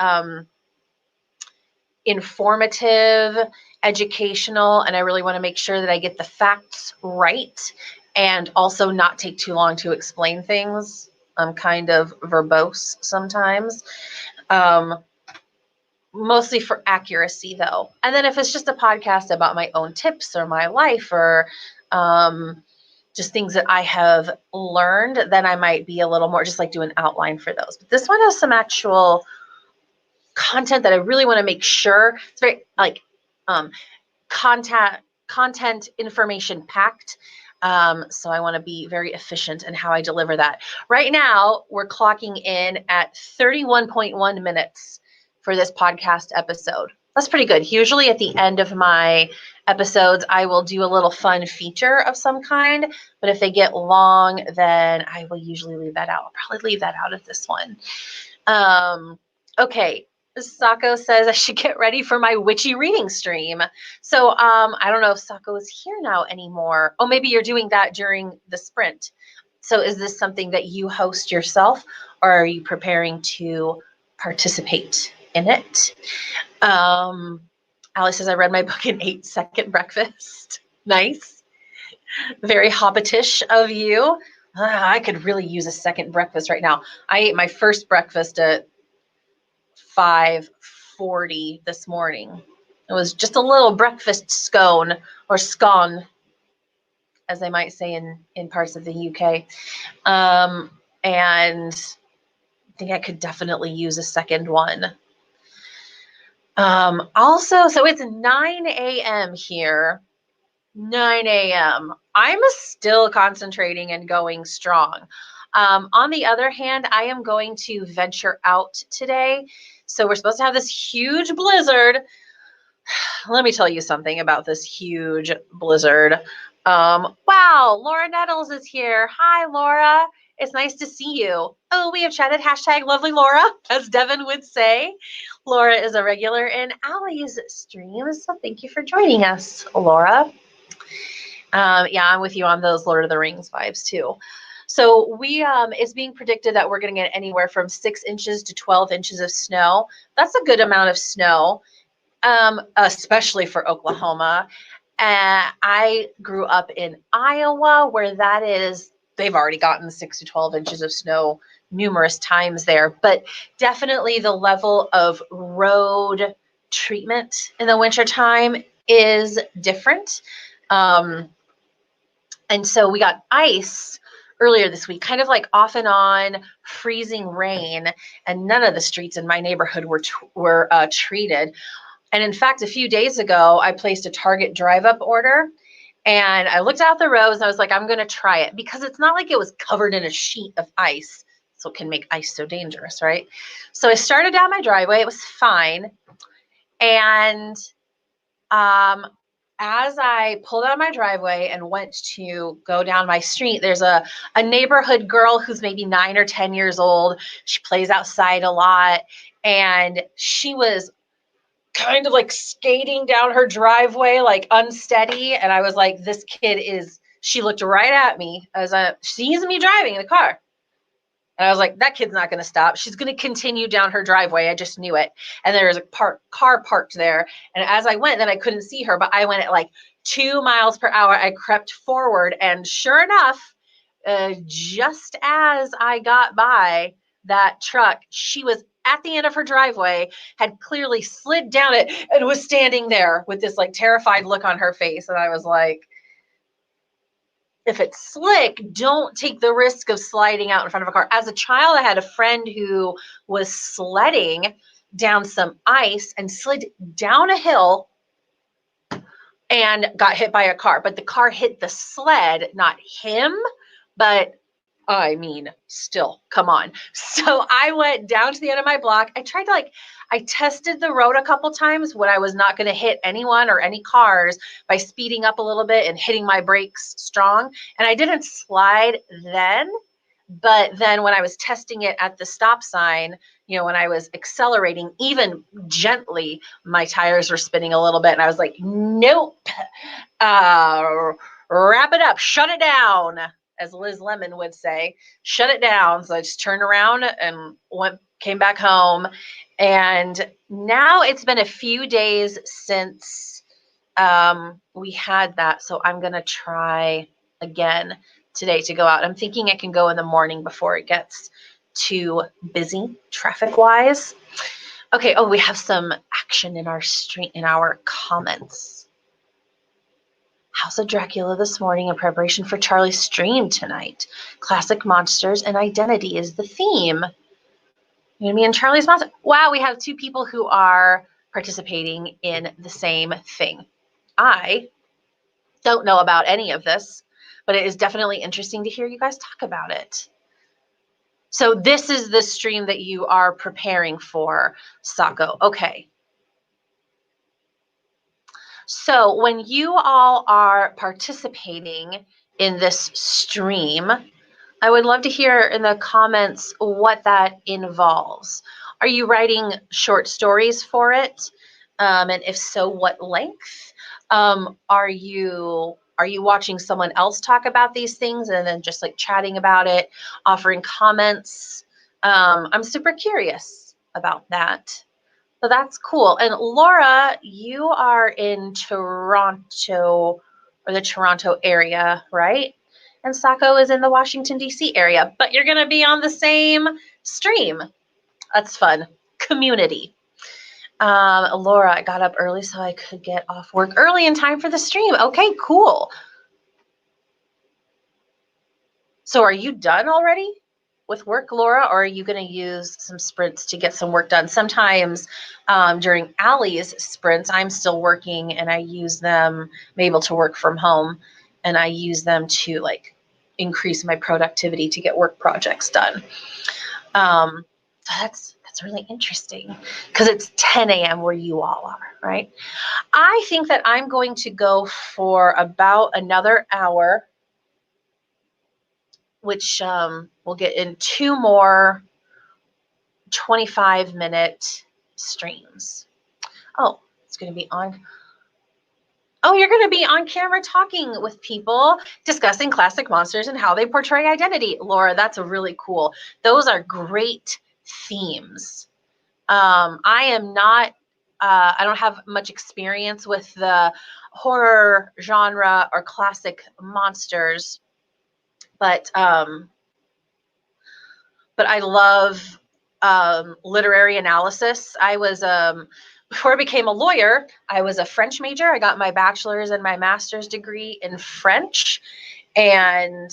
informative, educational, and I really want to make sure that I get the facts right and also not take too long to explain things. I'm kind of verbose sometimes. Mostly for accuracy, though. And then if it's just a podcast about my own tips or my life or just things that I have learned, then I might be a little more just like do an outline for those. But this one has some actual content that I really want to make sure it's very like content information packed. So I want to be very efficient in how I deliver that. Right now, we're clocking in at 31.1 minutes for this podcast episode. That's pretty good. Usually at the end of my episodes, I will do a little fun feature of some kind, but if they get long, then I will usually leave that out. I'll probably leave that out of this one. Okay. Sako says I should get ready for my witchy reading stream. So I don't know if Sako is here now anymore. Oh, maybe you're doing that during the sprint. So is this something that you host yourself, or are you preparing to participate in it? Alice says I read my book in 8-second breakfast. Nice. Very hobbitish of you. I could really use a second breakfast right now. I ate my first breakfast at 5:40 this morning. It was just a little breakfast scone, or scone, as they might say in parts of the UK. And I think I could definitely use a second one. Also, so it's 9 a.m. here. 9 a.m. I'm still concentrating and going strong. On the other hand, I am going to venture out today. So we're supposed to have this huge blizzard. Let me tell you something about this huge blizzard. Wow, Laura Nettles is here. Hi, Laura. It's nice to see you. Oh, we have chatted. Hashtag lovely Laura, as Devin would say. Laura is a regular in Allie's streams, so thank you for joining us, Laura. Yeah, I'm with you on those Lord of the Rings vibes too. So it's being predicted that we're going to get anywhere from 6 inches to 12 inches of snow. That's a good amount of snow, especially for Oklahoma. I grew up in Iowa, where they've already gotten 6 to 12 inches of snow numerous times there. But definitely the level of road treatment in the wintertime is different. And so we got ice earlier this week, kind of like off and on freezing rain, and none of the streets in my neighborhood were treated. And in fact, a few days ago, I placed a Target drive-up order, and I looked out the rows and I was like, I'm going to try it, because it's not like it was covered in a sheet of ice. So it can make ice so dangerous, right? So I started down my driveway. It was fine. And as I pulled out of my driveway and went to go down my street, there's a neighborhood girl who's maybe 9 or 10 years old. She plays outside a lot, and she was kind of like skating down her driveway, like unsteady. And I was like, she looked right at me as she sees me driving in the car. And I was like, that kid's not going to stop. She's going to continue down her driveway. I just knew it. And there was a car parked there. And as I went, then I couldn't see her, but I went at like 2 miles per hour. I crept forward, and sure enough, just as I got by that truck, she was at the end of her driveway, had clearly slid down it, and was standing there with this like terrified look on her face. And I was like, if it's slick, don't take the risk of sliding out in front of a car. As a child, I had a friend who was sledding down some ice and slid down a hill and got hit by a car. But the car hit the sled, not him. But I mean, still, come on. So I went down to the end of my block. I tried to I tested the road a couple times when I was not going to hit anyone or any cars by speeding up a little bit and hitting my brakes strong. And I didn't slide then, but then when I was testing it at the stop sign, when I was accelerating even gently, my tires were spinning a little bit. And I was like, nope, wrap it up, shut it down. As Liz Lemon would say, shut it down. So I just turned around and came back home. And now it's been a few days since we had that. So I'm going to try again today to go out. I'm thinking I can go in the morning before it gets too busy traffic wise. Okay. Oh, we have some action in our comments. House of Dracula this morning in preparation for Charlie's stream tonight. Classic monsters and identity is the theme. You know me and Charlie's monster. Wow, we have 2 people who are participating in the same thing. I don't know about any of this, but it is definitely interesting to hear you guys talk about it. So this is the stream that you are preparing for, Sako. Okay. So when you all are participating in this stream, I would love to hear in the comments what that involves. Are you writing short stories for it? And if so, what length? Are you watching someone else talk about these things and then just chatting about it, offering comments? I'm super curious about that. So that's cool. And Laura, you are in Toronto or the Toronto area, right? And Sako is in the Washington, D.C. area, but you're going to be on the same stream. That's fun. Community. Laura, I got up early so I could get off work early in time for the stream. Okay, cool. So are you done already with work, Laura, or are you going to use some sprints to get some work done? Sometimes during Allie's sprints, I'm still working and I use them, I'm able to work from home, and I use them to increase my productivity to get work projects done. So that's really interesting because it's 10 a.m. where you all are, right? I think that I'm going to go for about another hour, which we'll get in 2 more 25-minute streams. Oh, it's going to be on. Oh, you're going to be on camera talking with people, discussing classic monsters and how they portray identity. Laura, that's really cool. Those are great themes. I am not, I don't have much experience with the horror genre or classic monsters, but I love literary analysis. I was, before I became a lawyer, I was a French major. I got my bachelor's and my master's degree in French. And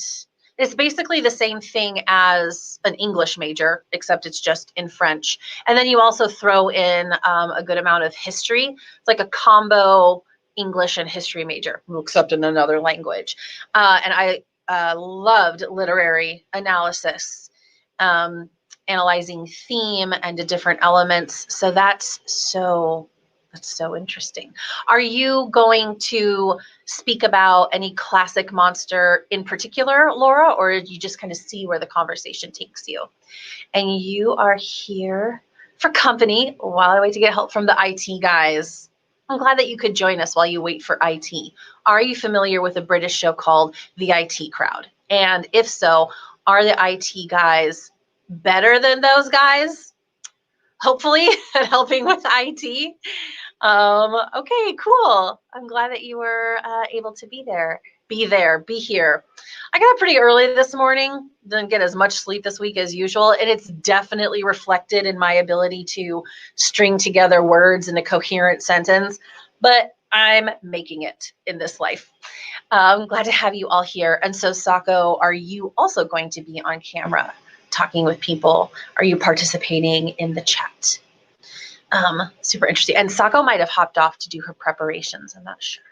it's basically the same thing as an English major, except it's just in French. And then you also throw in a good amount of history. It's like a combo English and history major, except in another language. And I loved literary analysis, analyzing theme and the different elements. So that's so interesting. Are you going to speak about any classic monster in particular, Laura, or did you just kind of see where the conversation takes you? And you are here for company while I wait to get help from the IT guys. I'm glad that you could join us while you wait for IT. Are you familiar with a British show called The IT Crowd? And if so, are the IT guys better than those guys, hopefully, at helping with IT. Okay, cool. I'm glad that you were able to be there. Be here. I got up pretty early this morning, didn't get as much sleep this week as usual, and it's definitely reflected in my ability to string together words in a coherent sentence, but I'm making it in this life. I'm glad to have you all here. And so, Sako, are you also going to be on camera talking with people? Are you participating in the chat? Super interesting. And Sako might have hopped off to do her preparations. I'm not sure.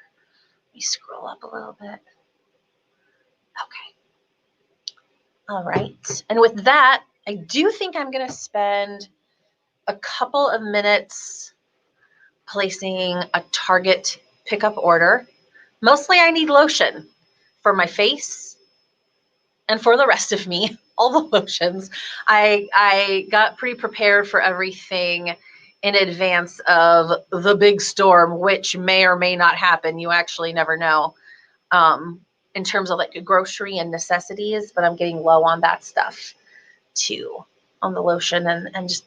Let me scroll up a little bit. Okay. All right. And with that, I do think I'm going to spend a couple of minutes placing a Target pickup order. Mostly I need lotion for my face and for the rest of me, all the lotions. I got pretty prepared for everything in advance of the big storm, which may or may not happen. You actually never know, in terms of like grocery and necessities, but I'm getting low on that stuff too, on the lotion. And just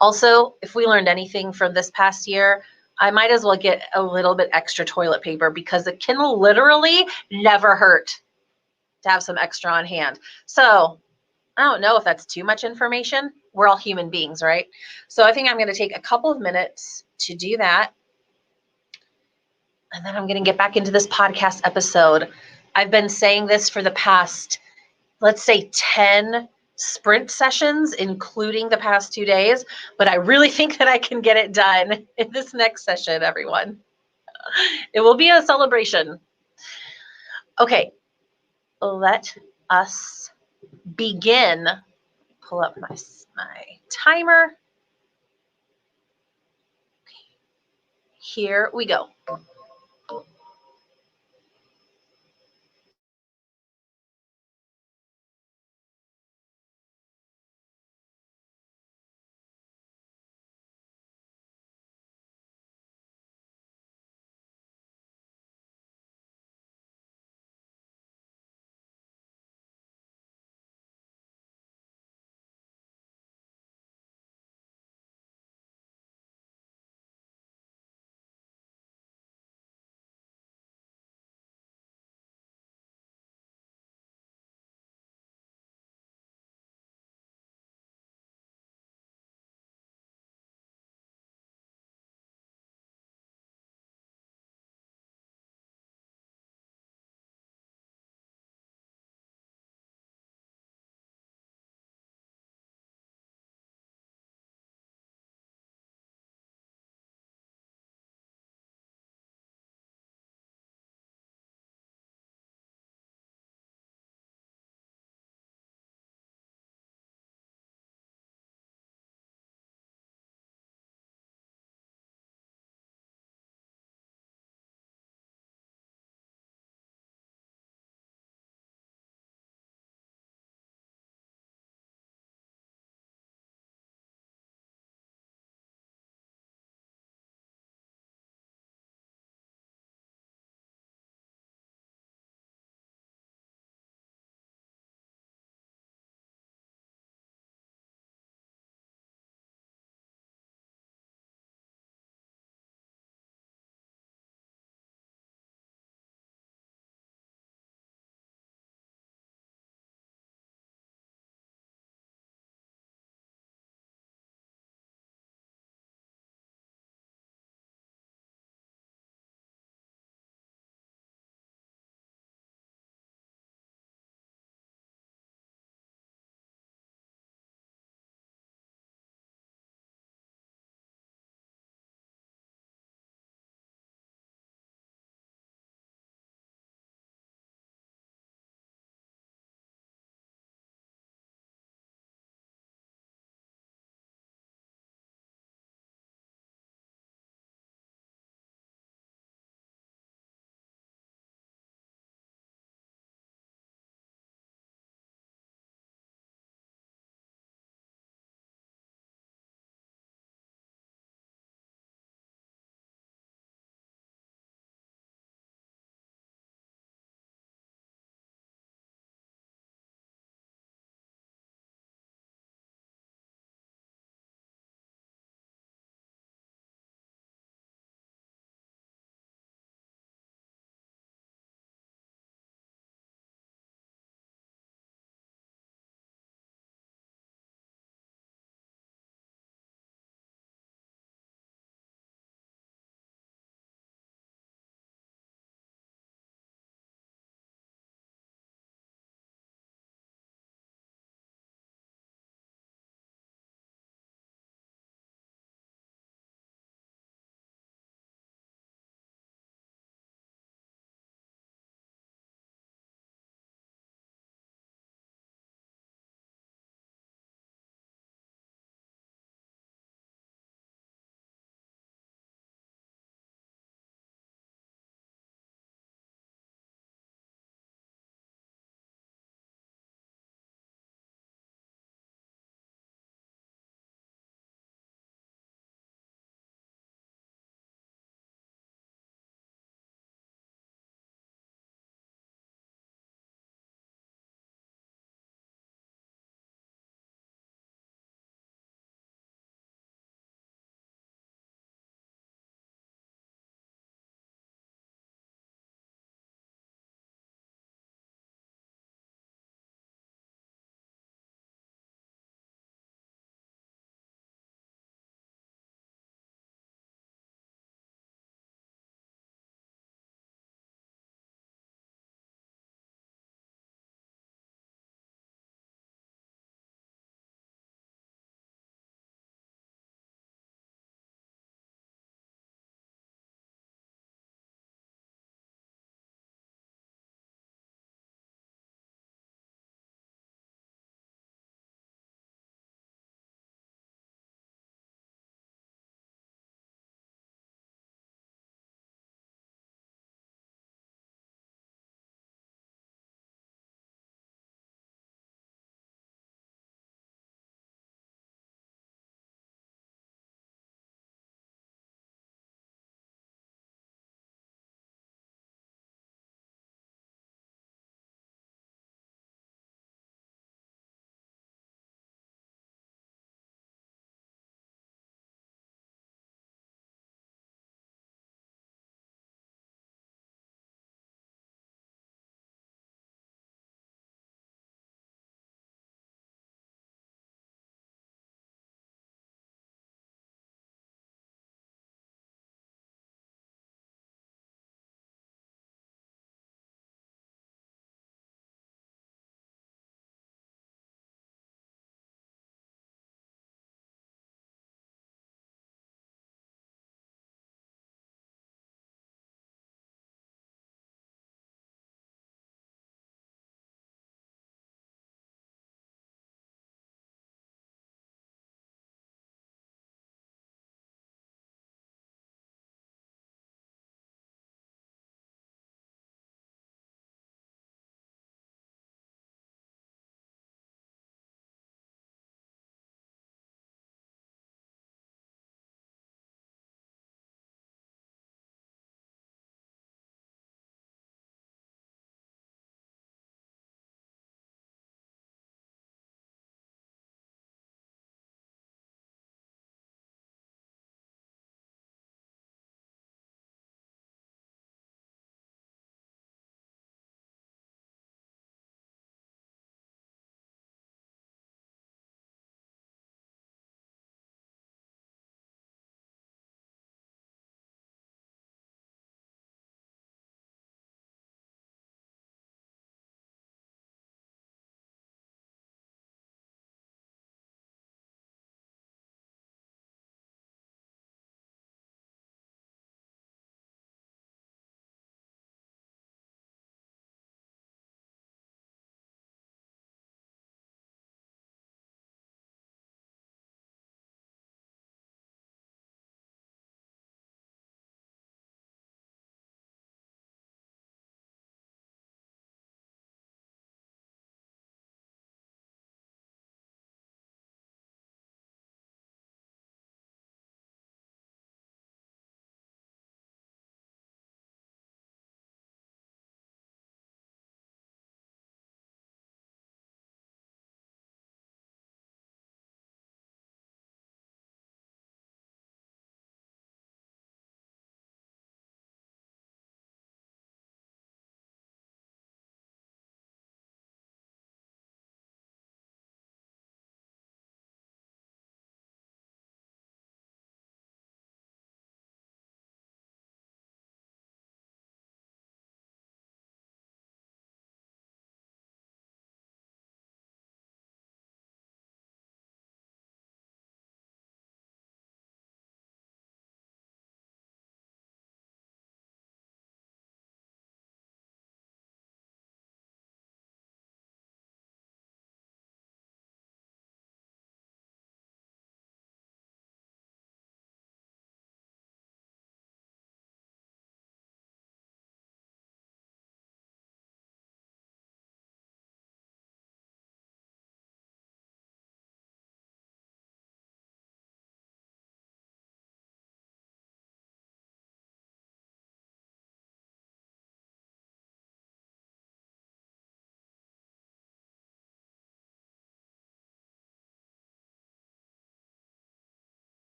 also, if we learned anything from this past year, I might as well get a little bit extra toilet paper, because it can literally never hurt to have some extra on hand. So I don't know if that's too much information. We're all human beings, right? So I think I'm going to take a couple of minutes to do that. And then I'm going to get back into this podcast episode. I've been saying this for the past, let's say, 10 sprint sessions, including the past 2 days. But I really think that I can get it done in this next session, everyone. It will be a celebration. Okay, let us begin. Pull up my timer. Here we go.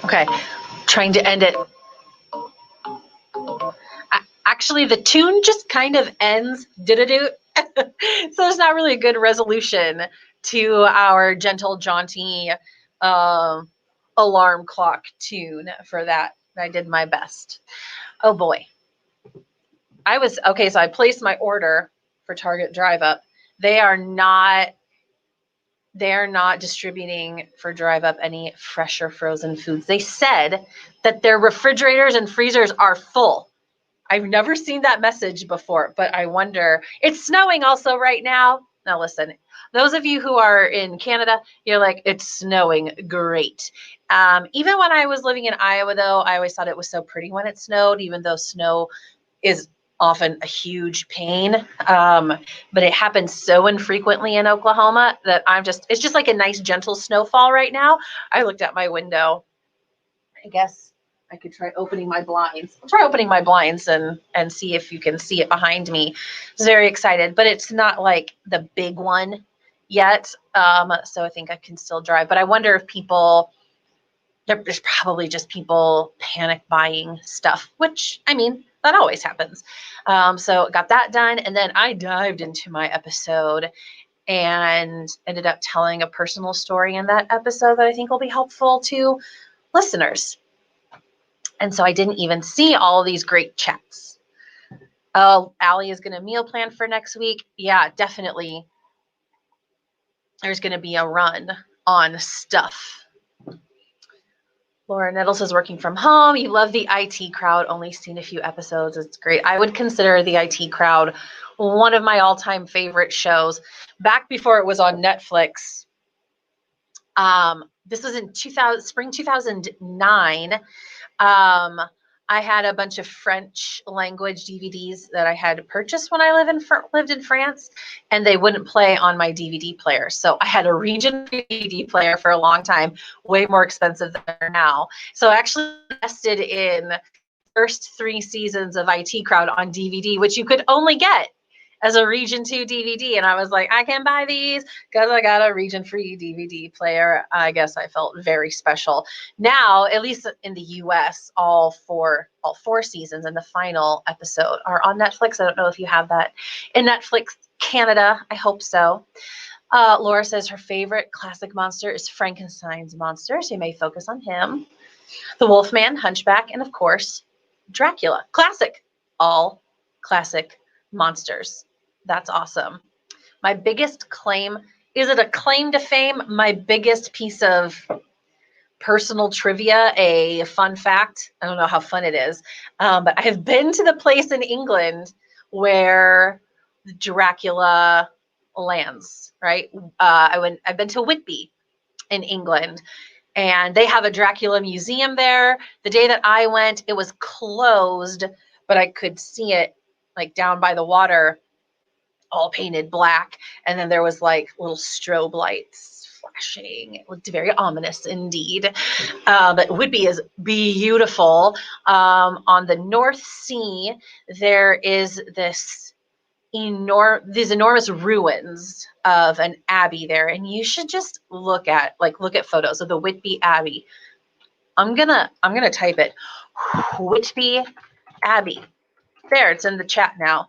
Okay, trying to end it. Actually, the tune just kind of ends. Do-do-do. So there's not really a good resolution to our gentle, jaunty alarm clock tune for that. I did my best. Oh boy. So I placed my order for Target Drive Up. They are not distributing for Drive Up any fresh or frozen foods. They said that their refrigerators and freezers are full. I've never seen that message before, but I wonder. It's snowing also right now. Now listen, those of you who are in Canada, you're like, it's snowing, great. Even when I was living in Iowa, though, I always thought it was so pretty when it snowed, even though snow is often a huge pain. But it happens so infrequently in Oklahoma that it's just like a nice gentle snowfall right now. I looked out my window. I guess I could try opening my blinds. I'll try opening my blinds and see if you can see it behind me. I was very excited, but it's not like the big one yet. So I think I can still drive. But I wonder if there's probably just people panic buying stuff, which, I mean, that always happens. So got that done. And then I dived into my episode and ended up telling a personal story in that episode that I think will be helpful to listeners. And so I didn't even see all of these great chats. Oh, Allie is going to meal plan for next week. Yeah, definitely. There's going to be a run on stuff. Laura Nettles is working from home. You love the IT Crowd. Only seen a few episodes. It's great. I would consider the IT Crowd one of my all-time favorite shows. Back before it was on Netflix. This was in spring 2009. I had a bunch of French language DVDs that I had purchased when I lived in France, and they wouldn't play on my DVD player. So I had a region DVD player for a long time, way more expensive than they're now. So I actually invested in the first 3 seasons of IT Crowd on DVD, which you could only get as a Region 2 DVD. And I was like, I can buy these because I got a region free DVD player. I guess I felt very special. Now, at least in the US, all four seasons and the final episode are on Netflix. I don't know if you have that in Netflix Canada. I hope so. Laura says her favorite classic monster is Frankenstein's monster, so you may focus on him. The Wolfman, Hunchback, and of course, Dracula. Classic. All classic monsters. That's awesome. My biggest claim, is it a claim to fame? My biggest piece of personal trivia, a fun fact. I don't know how fun it is, but I have been to the place in England where Dracula lands, right? I've been to Whitby in England, and they have a Dracula museum there. The day that I went, it was closed, but I could see it like down by the water, all painted black. And then there was like little strobe lights flashing. It looked very ominous indeed. But Whitby is beautiful. On the North Sea, there is these enormous ruins of an abbey there, and you should just look at photos of the Whitby Abbey. I'm gonna type it, Whitby Abbey. There, it's in the chat now.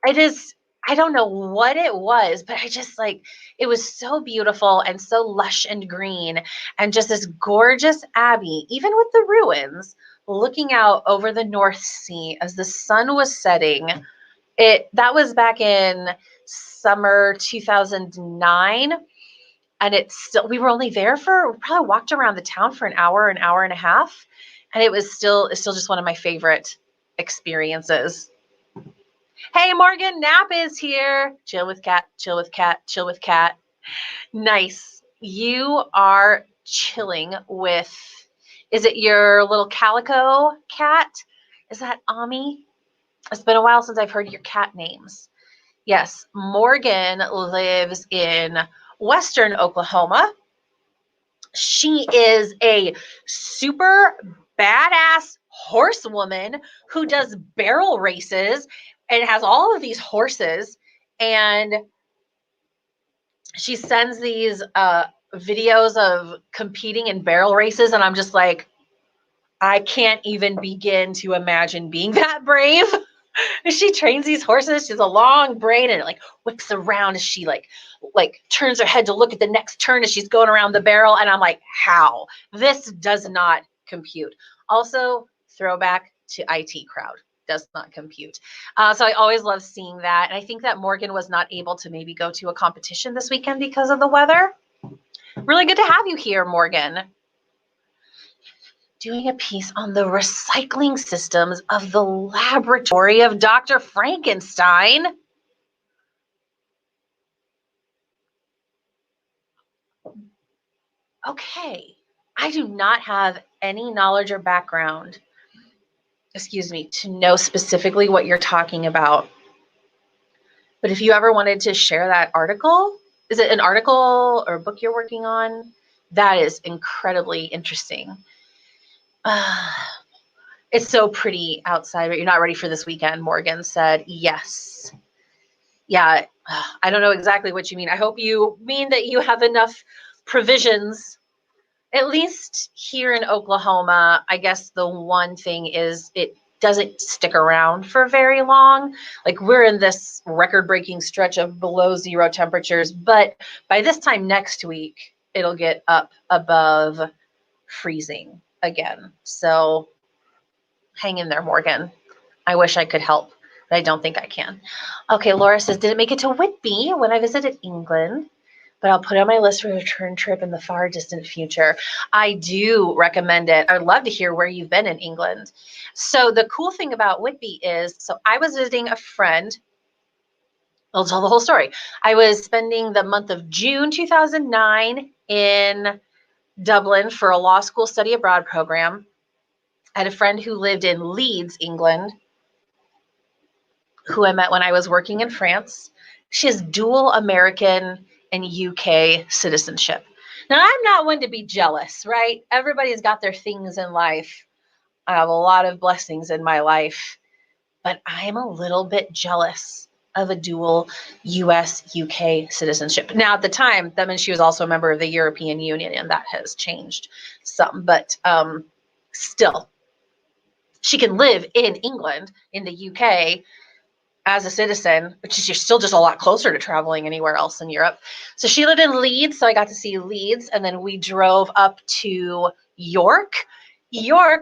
It is, I don't know what it was, but it was so beautiful and so lush and green, and just this gorgeous abbey, even with the ruins, looking out over the North Sea as the sun was setting. That was back in summer 2009, and we were only there we probably walked around the town for an hour and a half, and it's still just one of my favorite experiences. Hey, Morgan, Nap is here. Chill with cat, chill with cat, chill with cat. Nice. You are chilling with, is it your little calico cat? Is that Ami? It's been a while since I've heard your cat names. Yes, Morgan lives in Western Oklahoma. She is a super badass horsewoman who does barrel races and has all of these horses, and she sends these videos of competing in barrel races, and I'm just like, I can't even begin to imagine being that brave. She trains these horses. She has a long braid and it like whips around as she like turns her head to look at the next turn as she's going around the barrel. And I'm like, how? This does not compute. Also, throwback to IT crowd. Does not compute. So I always love seeing that. And I think that Morgan was not able to maybe go to a competition this weekend because of the weather. Really good to have you here, Morgan. Doing a piece on the recycling systems of the laboratory of Dr. Frankenstein. Okay, I do not have any knowledge or background, to know specifically what you're talking about. But if you ever wanted to share that article, is it an article or a book you're working on? That is incredibly interesting. It's so pretty outside, but you're not ready for this weekend, Morgan said. Yes. Yeah, I don't know exactly what you mean. I hope you mean that you have enough provisions. At least here in Oklahoma, I guess the one thing is it doesn't stick around for very long. Like we're in this record-breaking stretch of below zero temperatures, but by this time next week, it'll get up above freezing again. So hang in there, Morgan. I wish I could help, but I don't think I can. Okay, Laura says, didn't make it to Whitby when I visited England, but I'll put it on my list for a return trip in the far distant future. I do recommend it. I'd love to hear where you've been in England. So the cool thing about Whitby is, so I was visiting a friend. I'll tell the whole story. I was spending the month of June 2009 in Dublin for a law school study abroad program. I had a friend who lived in Leeds, England, who I met when I was working in France. She has dual American and UK citizenship. Now, I'm not one to be jealous, right? Everybody's got their things in life. I have a lot of blessings in my life, but I am a little bit jealous of a dual US UK citizenship. Now, at the time, that meant she was also a member of the European Union, and that has changed some, but still, she can live in England, in the UK, as a citizen, but she's still just a lot closer to traveling anywhere else in Europe. So she lived in Leeds, so I got to see Leeds, and then we drove up to York,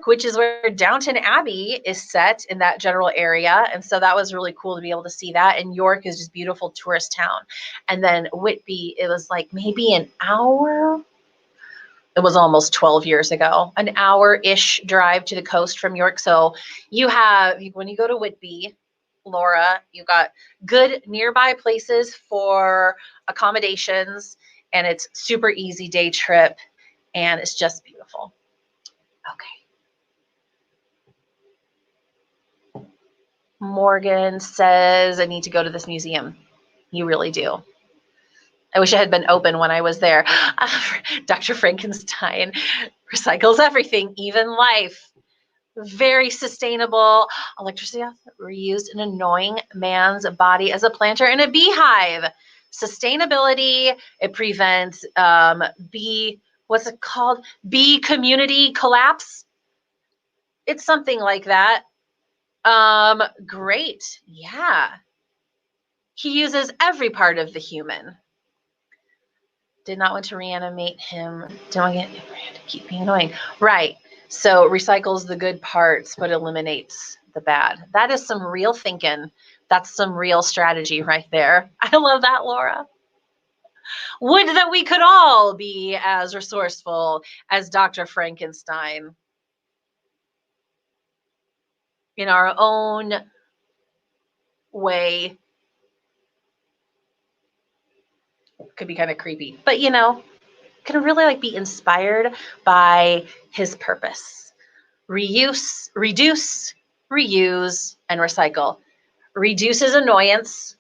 which is where Downton Abbey is set in that general area. And so that was really cool to be able to see that. And York is just beautiful tourist town. And then Whitby, it was like maybe an hour. It was almost 12 years ago, an hour-ish drive to the coast from York. So you have, when you go to Whitby, Laura, you got good nearby places for accommodations, and it's super easy day trip, and it's just beautiful. Okay. Morgan says, I need to go to this museum. You really do. I wish it had been open when I was there. Dr. Frankenstein recycles everything, even life. Very sustainable. Electricity reused in annoying man's body as a planter in a beehive. Sustainability. It prevents what's it called? Bee community collapse. It's something like that. Great. Yeah. He uses every part of the human. Did not want to reanimate him. Don't get to keep being annoying. Right. So recycles the good parts, but eliminates the bad. That is some real thinking. That's some real strategy right there. I love that, Laura. Would that we could all be as resourceful as Dr. Frankenstein in our own way. Could be kind of creepy, but can really be inspired by his purpose. Reuse, reduce, reuse, and recycle. Reduces annoyance,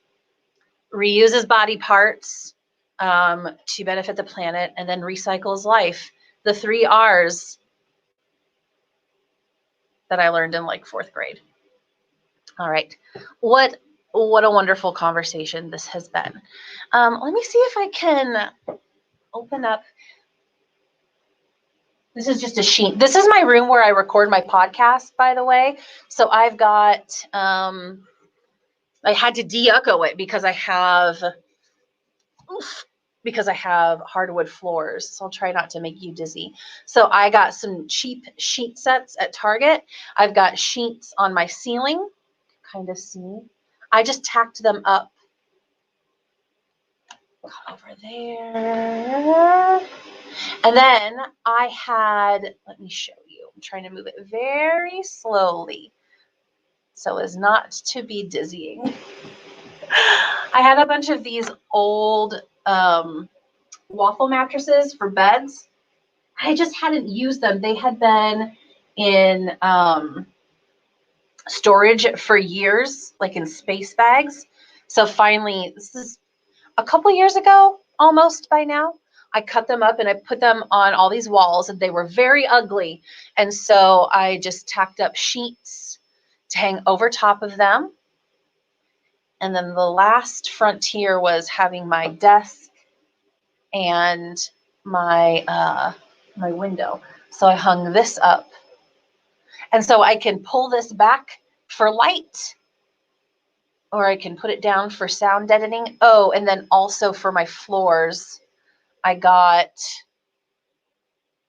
reuses body parts to benefit the planet, and then recycles life. The 3 R's that I learned in fourth grade. All right. What a wonderful conversation this has been. Let me see if I can open up. This is just a sheet. This is my room where I record my podcast, by the way. So I've got, I had to de-echo it because I have hardwood floors. So I'll try not to make you dizzy. So I got some cheap sheet sets at Target. I've got sheets on my ceiling, kind of see. I just tacked them up over there. And then I had, let me show you. I'm trying to move it very slowly so as not to be dizzying. I had a bunch of these old waffle mattresses for beds. I just hadn't used them. They had been in storage for years, like in space bags. So finally, this is a couple years ago, almost by now, I cut them up and I put them on all these walls, and they were very ugly. And so I just tacked up sheets to hang over top of them. And then the last frontier was having my desk and my my window. So I hung this up. And so I can pull this back for light, or I can put it down for sound deadening. Oh, and then also for my floors, I got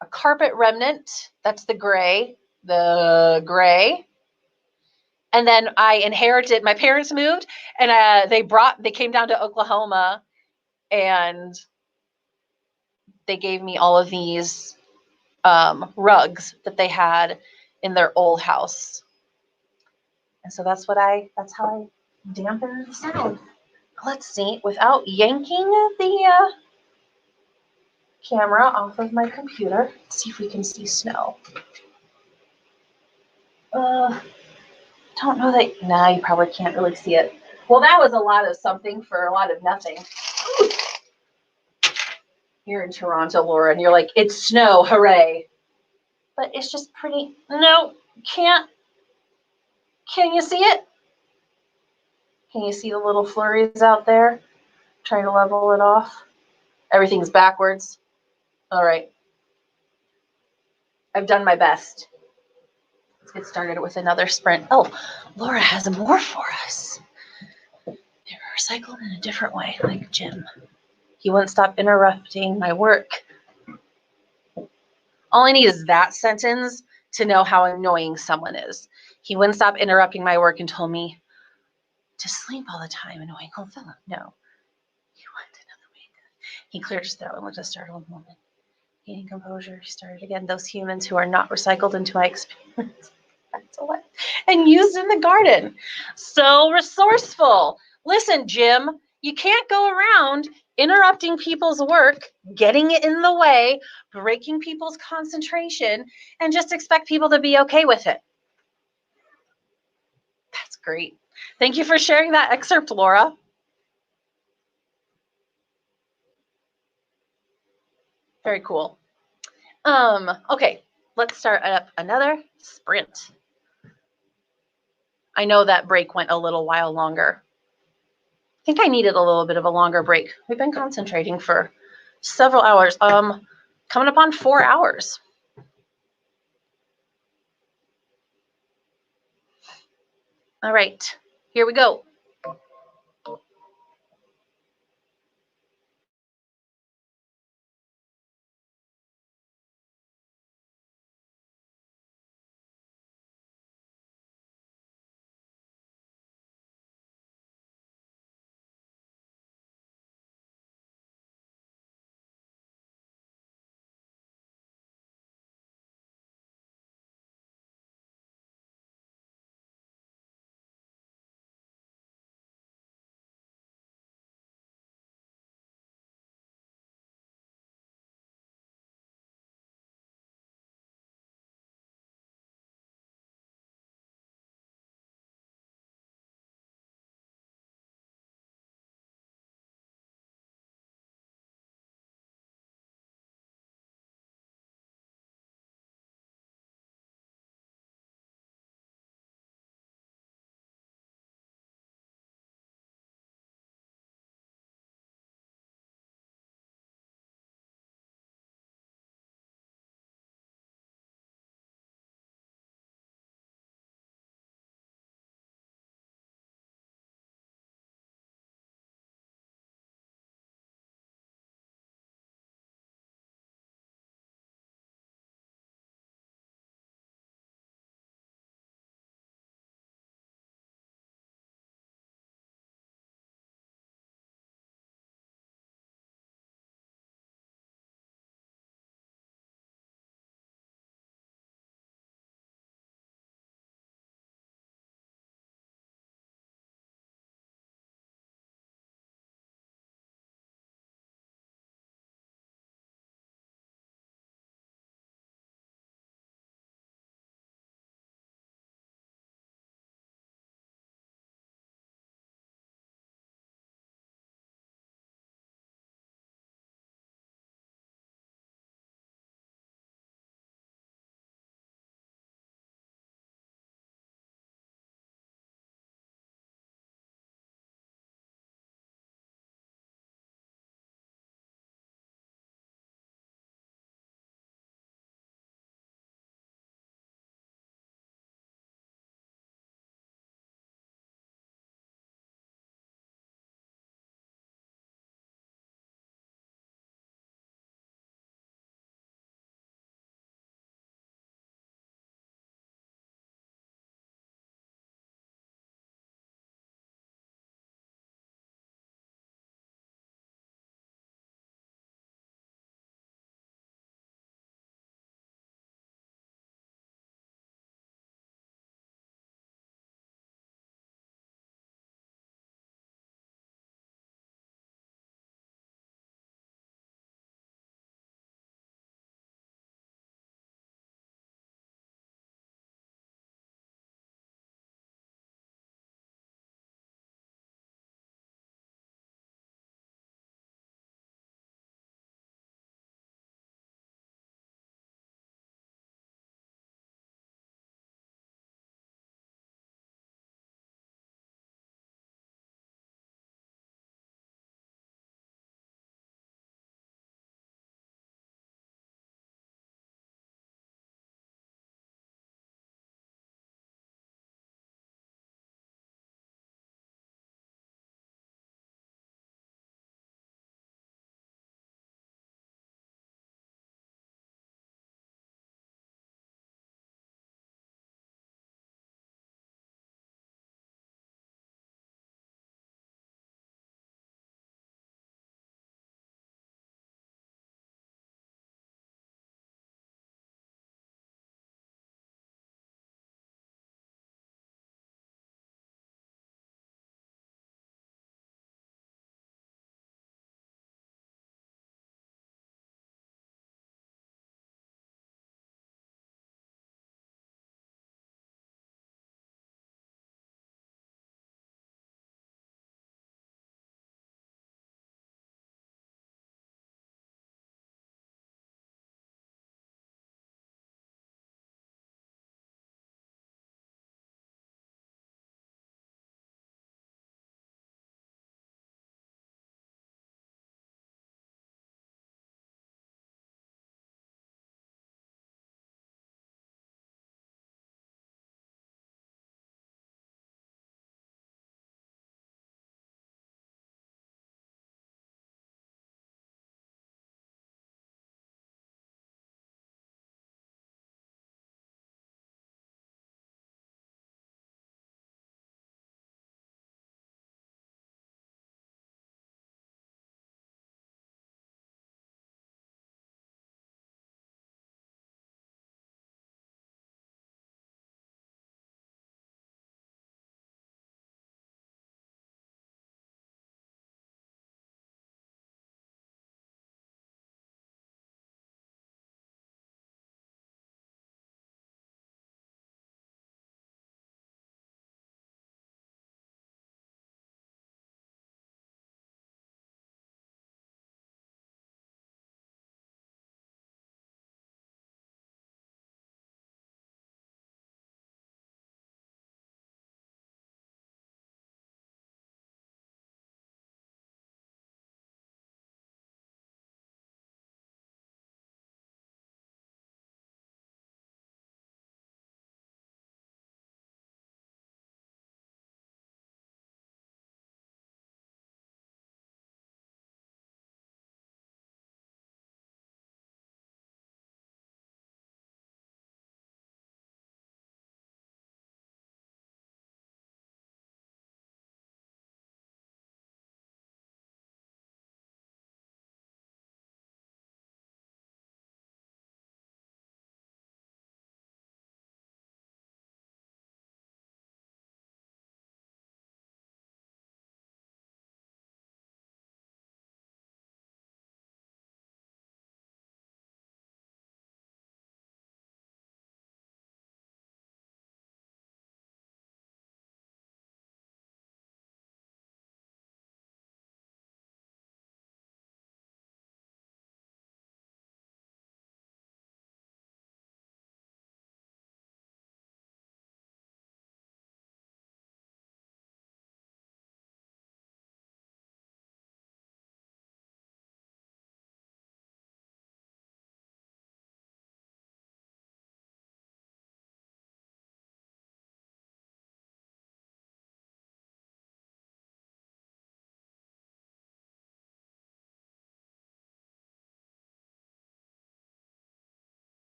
a carpet remnant. That's the gray. And then I inherited, my parents moved, and they came down to Oklahoma, and they gave me all of these rugs that they had in their old house. And so that's how I dampen the sound. Let's see, without yanking the camera off of my computer, let's see if we can see snow. Don't know that, nah, you probably can't really see it. Well, that was a lot of something for a lot of nothing. You're in Toronto, Laura, and you're like, it's snow, hooray. But it's just pretty, no, can't. Can you see it? Can you see the little flurries out there? Trying to level it off. Everything's backwards. All right. I've done my best. Let's get started with another sprint. Oh, Laura has more for us. They're recycled in a different way, like Jim. He wouldn't stop interrupting my work. All I need is that sentence to know how annoying someone is. He wouldn't stop interrupting my work and told me to sleep all the time, annoying old fellow. No. He wanted another way. He cleared his throat and looked at a startled woman. Gaining composure, he started again. Those humans who are not recycled into my experience and used in the garden. So resourceful. Listen, Jim, you can't go around interrupting people's work, getting it in the way, breaking people's concentration, and just expect people to be okay with it. That's great. Thank you for sharing that excerpt, Laura. Very cool. Okay, let's start up another sprint. I know that break went a little while longer. I think I needed a little bit of a longer break. We've been concentrating for several hours. Coming up on 4 hours. All right, here we go.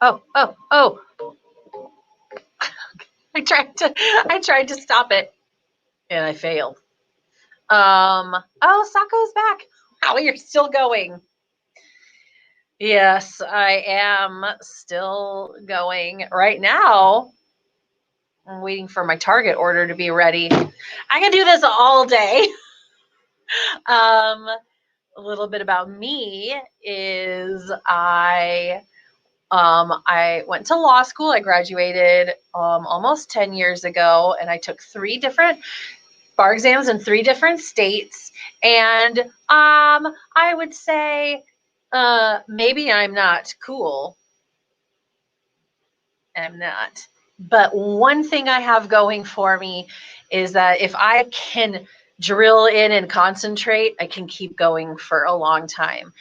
Oh. I tried to stop it and I failed. Oh, Sako's back. Wow, you're still going. Yes, I am still going right now. I'm waiting for my Target order to be ready. I can do this all day. A little bit about me is I went to law school. I graduated almost 10 years ago, and I took 3 different bar exams in 3 different states. And I would say maybe I'm not cool. I'm not. But one thing I have going for me is that if I can drill in and concentrate, I can keep going for a long time.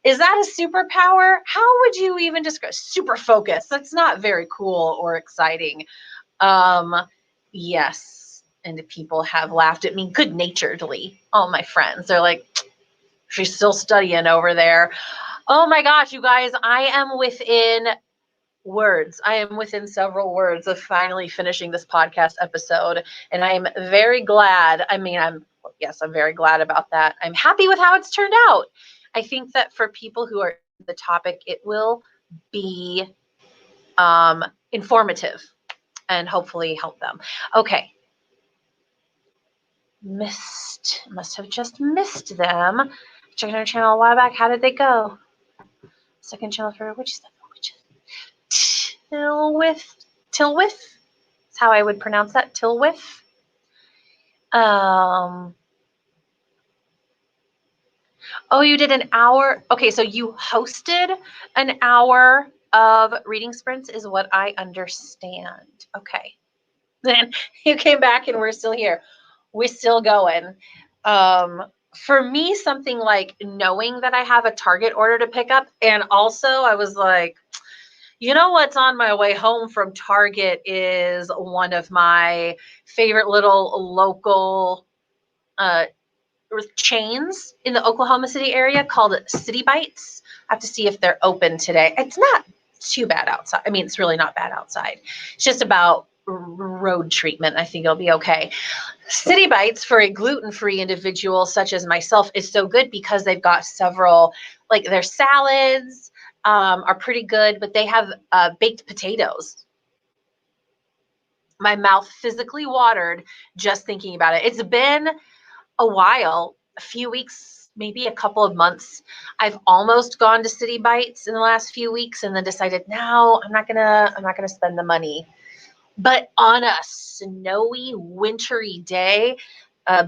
Is that a superpower? How would you even describe super focus? That's not very cool or exciting. Yes. And people have laughed at me good-naturedly. All my friends, they're like, she's still studying over there. Oh my gosh, you guys, I am within words. I am within several words of finally finishing this podcast episode. And I'm very glad. I'm very glad about that. I'm happy with how it's turned out. I think that for people who are in the topic, it will be informative and hopefully help them. Okay. Must have just missed them. Checked our channel a while back. How did they go? Second channel for which is Tilwith. That's how I would pronounce that. Tilwith. Oh, you did an hour. Okay, so you hosted an hour of reading sprints is what I understand. Okay. Then you came back and we're still here. We're still going. For me, something like knowing that I have a Target order to pick up, and also I was like, you know what's on my way home from Target is one of my favorite little local chains in the Oklahoma City area called City Bites. I have to see if they're open today. It's not too bad outside. I mean, it's really not bad outside. It's just about road treatment. I think it'll be okay. City Bites for a gluten-free individual such as myself is so good because they've got several, like their salads are pretty good, but they have baked potatoes. My mouth physically watered just thinking about it. It's been a while, a few weeks, maybe a couple of months. I've almost gone to City Bites in the last few weeks and then decided, no, I'm not gonna spend the money. But on a snowy, wintry day, a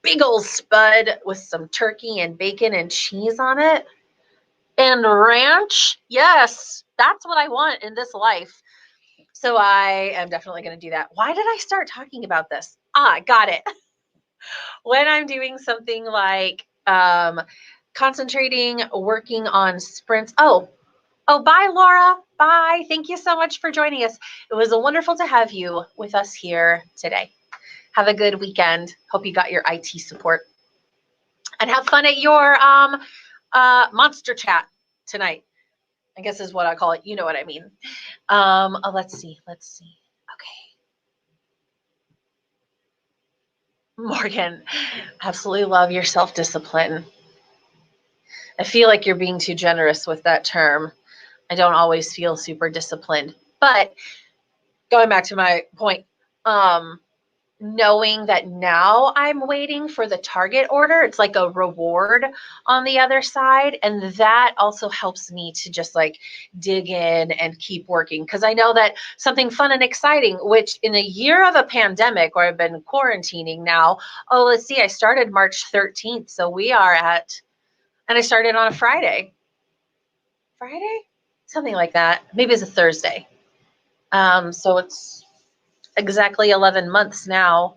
big old spud with some turkey and bacon and cheese on it and ranch, yes, that's what I want in this life. So I am definitely going to do that. Why did I start talking about this? Got it. When I'm doing something like concentrating, working on sprints. Oh, bye, Laura. Bye. Thank you so much for joining us. It was wonderful to have you with us here today. Have a good weekend. Hope you got your IT support. And have fun at your monster chat tonight, I guess is what I call it. You know what I mean. Let's see. Okay. Morgan, absolutely love your self-discipline. I feel like you're being too generous with that term. I don't always feel super disciplined. But going back to my point, knowing that now I'm waiting for the Target order, it's like a reward on the other side. And that also helps me to just like dig in and keep working. Because I know that something fun and exciting, which in a year of a pandemic where I've been quarantining now, let's see, I started March 13th. So we are and I started on a Friday? Something like that. Maybe it's a Thursday. So it's exactly 11 months now.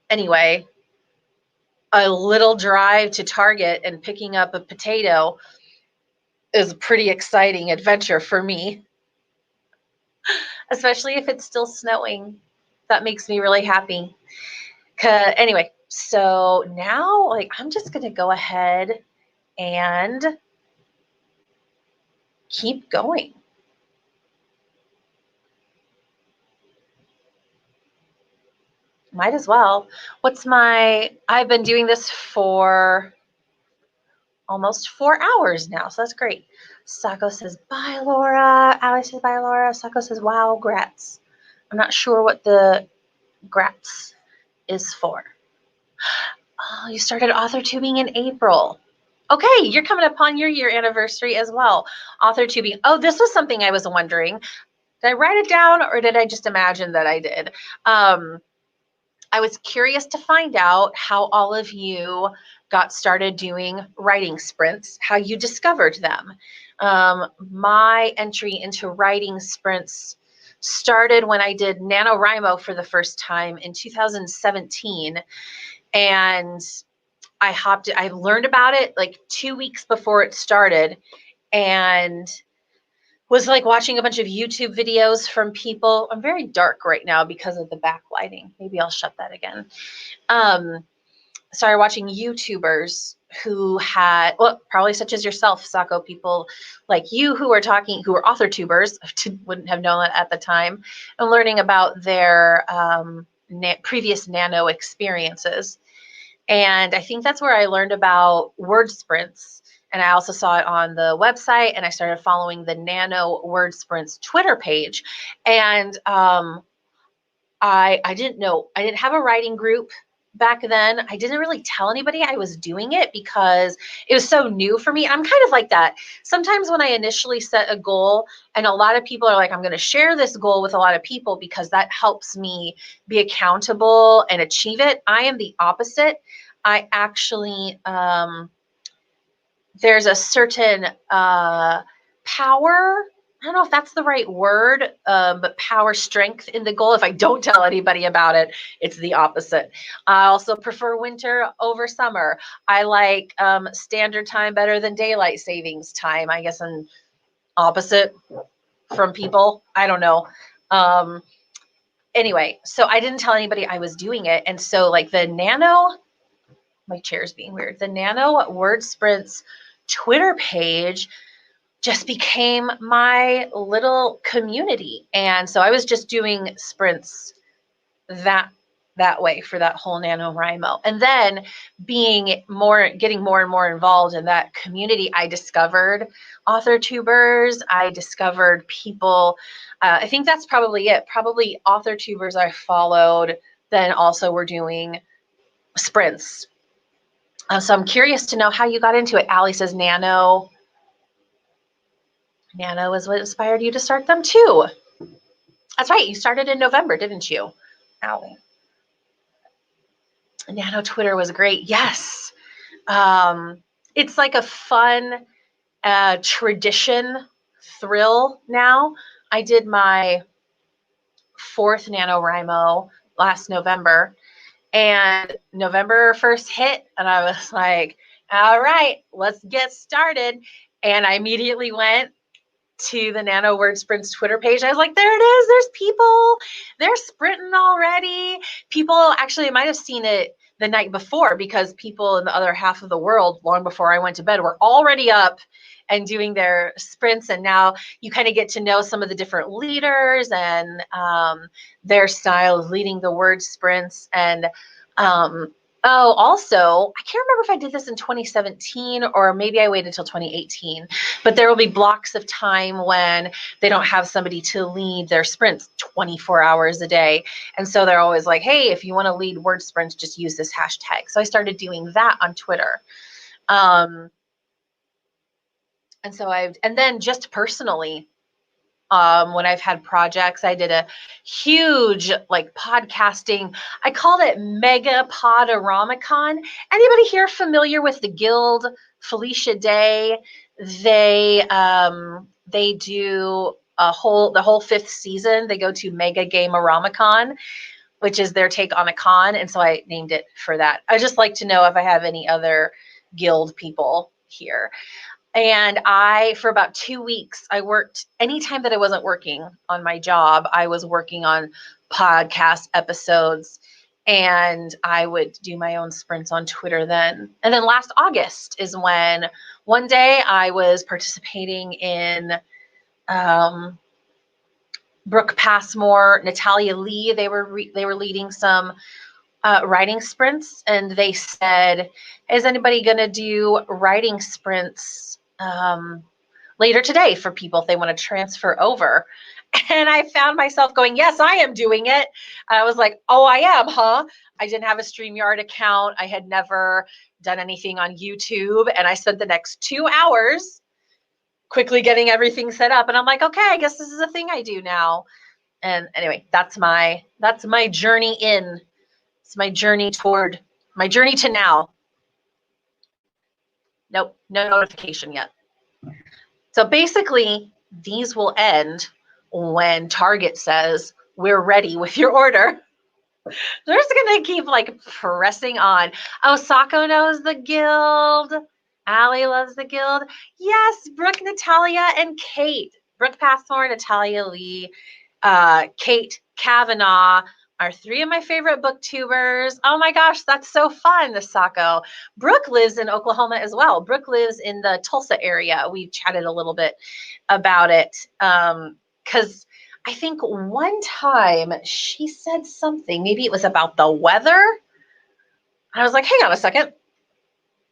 Anyway, a little drive to Target and picking up a potato is a pretty exciting adventure for me. especially if it's still snowing. That makes me really happy. Anyway, so now like I'm just going to go ahead and keep going. Might as well. I've been doing this for almost 4 hours now, so that's great. Sako says, bye, Laura. Allie says, bye, Laura. Sako says, wow, grats. I'm not sure what the grats is for. Oh, you started author tubing in April. Okay, you're coming up on your year anniversary as well. Author tubing. Oh, this was something I was wondering. Did I write it down or did I just imagine that I did? I was curious to find out how all of you got started doing writing sprints, how you discovered them. My entry into writing sprints started when I did NaNoWriMo for the first time in 2017. And I learned about it like 2 weeks before it started and was like watching a bunch of YouTube videos from people. I'm very dark right now because of the backlighting. Maybe I'll shut that again. Started watching YouTubers who had, well, probably such as yourself, Sako, people like you who are author tubers, wouldn't have known that at the time, and learning about their previous nano experiences. And I think that's where I learned about word sprints. And I also saw it on the website, and I started following the Nano Word Sprints Twitter page. And I didn't know, I didn't have a writing group back then. I didn't really tell anybody I was doing it because it was so new for me. I'm kind of like that. Sometimes when I initially set a goal, and a lot of people are like, I'm going to share this goal with a lot of people because that helps me be accountable and achieve it. I am the opposite. I actually, there's a certain power, I don't know if that's the right word, but power, strength in the goal. If I don't tell anybody about it, it's the opposite. I also prefer winter over summer. I like standard time better than daylight savings time. I guess I'm opposite from people. I don't know. Anyway, so I didn't tell anybody I was doing it. And so like the my chair's being weird. The Nano Word Sprints Twitter page just became my little community. And so I was just doing sprints that way for that whole NaNoWriMo. And then getting more and more involved in that community, I discovered author tubers. I discovered people. I think that's probably it. Probably author tubers I followed then also were doing sprints. So I'm curious to know how you got into it. Allie says Nano is what inspired you to start them too. That's right. You started in November, didn't you, Allie? Nano Twitter was great. Yes. It's like a fun tradition thrill now. I did my 4th NaNoWriMo last November, and November 1st hit, and I was like, all right, let's get started. And I immediately went to the Nano Word Sprints Twitter page. I was like, there it is. There's people. They're sprinting already. People actually might have seen it the night before because people in the other half of the world, long before I went to bed, were already up and doing their sprints. And now you kind of get to know some of the different leaders and their style of leading the word sprints. And also, I can't remember if I did this in 2017 or maybe I waited until 2018, but there will be blocks of time when they don't have somebody to lead their sprints 24 hours a day. And so they're always like, hey, if you want to lead word sprints, just use this hashtag. So I started doing that on Twitter. And then just personally, when I've had projects, I did a huge like podcasting. I called it Mega Podoramicon. Anybody here familiar with the Guild? Felicia Day. They do the whole 5th season. They go to Mega Gameramicon, which is their take on a con, and so I named it for that. I just like to know if I have any other Guild people here. And for about 2 weeks, I worked anytime that I wasn't working on my job, I was working on podcast episodes, and I would do my own sprints on Twitter then. And then last August is when one day I was participating in Brooke Passmore, Natalia Lee. They were leading some writing sprints, and they said, is anybody going to do writing sprints later today for people if they want to transfer over? And I found myself going, yes, I am doing it. I was like, oh, I am, huh? I didn't have a StreamYard account. I had never done anything on YouTube. And I spent the next 2 hours quickly getting everything set up. And I'm like, okay, I guess this is a thing I do now. And anyway, that's my journey in. It's my journey to now. Nope, no notification yet. So basically, these will end when Target says, we're ready with your order. They're just going to keep like pressing on. Oh, Sako knows the guild. Allie loves the guild. Yes, Brooke, Natalia, and Kate. Brooke Passmore, Natalia Lee, Kate Kavanaugh are 3 of my favorite booktubers. Oh my gosh, that's so fun, the Sako. Brooke lives in Oklahoma as well. Brooke lives in the Tulsa area. We've chatted a little bit about it because I think one time she said something, maybe it was about the weather. I was like, hang on a second.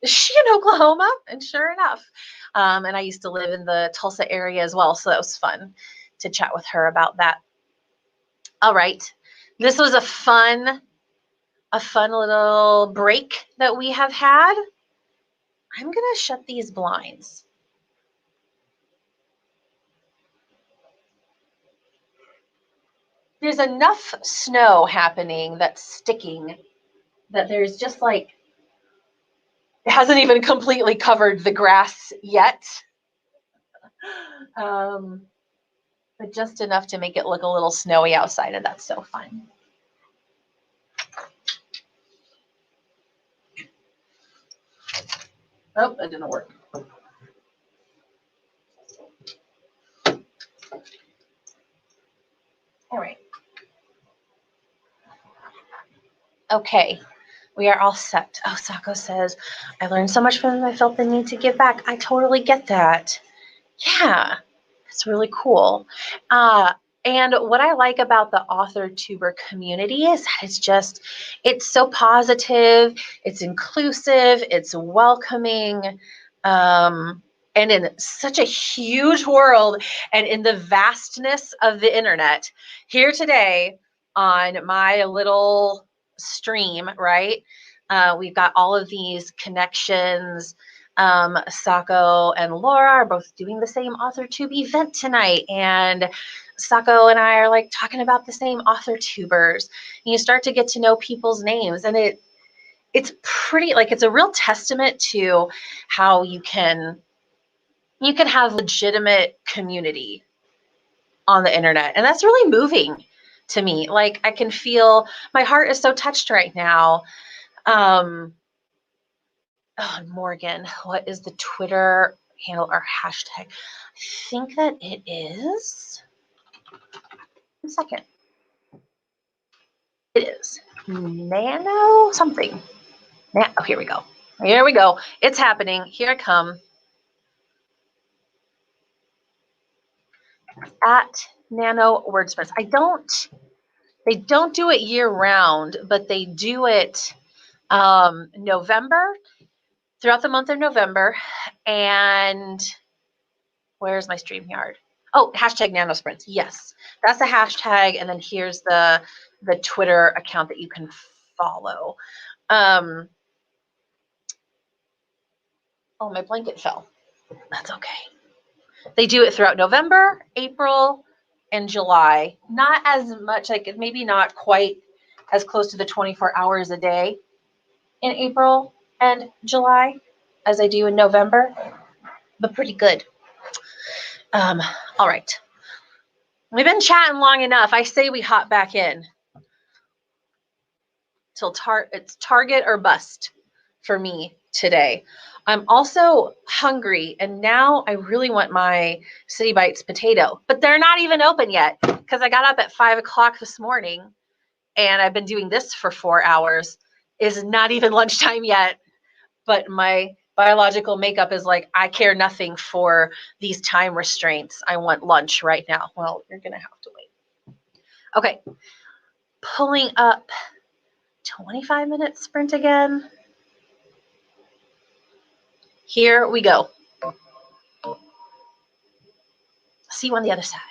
Is she in Oklahoma? And sure enough. And I used to live in the Tulsa area as well. So that was fun to chat with her about that. All right. This was a fun little break that we have had. I'm going to shut these blinds. There's enough snow happening that's sticking that there's just like, it hasn't even completely covered the grass yet. But just enough to make it look a little snowy outside, and that's so fun. Oh, that didn't work. All right. Okay, we are all set. Oh, Sako says, I learned so much from them, I felt the need to give back. I totally get that. Yeah, it's really cool. And what I like about the author tuber community is that it's so positive, it's inclusive, it's welcoming, and in such a huge world and in the vastness of the internet. Here today on my little stream, right? We've got all of these connections. Sako and Laura are both doing the same AuthorTube event tonight, and Sako and I are like talking about the same AuthorTubers. And you start to get to know people's names, and it's pretty, like, it's a real testament to how you can have legitimate community on the internet, and that's really moving to me. Like, I can feel my heart is so touched right now. Oh, Morgan, what is the Twitter handle or hashtag? I think that it is. 1 second. It is nano something. Oh, here we go. Here we go. It's happening. Here I come. At Nano Wordspress. They don't do it year round, but they do it November, throughout the month of November. And where's my StreamYard? Oh, hashtag nanosprints. Yes, that's the hashtag. And then here's the Twitter account that you can follow. Oh, my blanket fell. That's okay. They do it throughout November, April, and July. Not as much, like maybe not quite as close to the 24 hours a day in April and July as I do in November, but pretty good. All right. We've been chatting long enough. I say we hop back in till it's Target or bust for me today. I'm also hungry, and now I really want my City Bites potato, but they're not even open yet because I got up at 5 o'clock this morning and I've been doing this for 4 hours. It's not even lunchtime yet, but my biological makeup is like, I care nothing for these time restraints. I want lunch right now. Well, you're going to have to wait. Okay, pulling up 25-minute sprint again. Here we go. See you on the other side.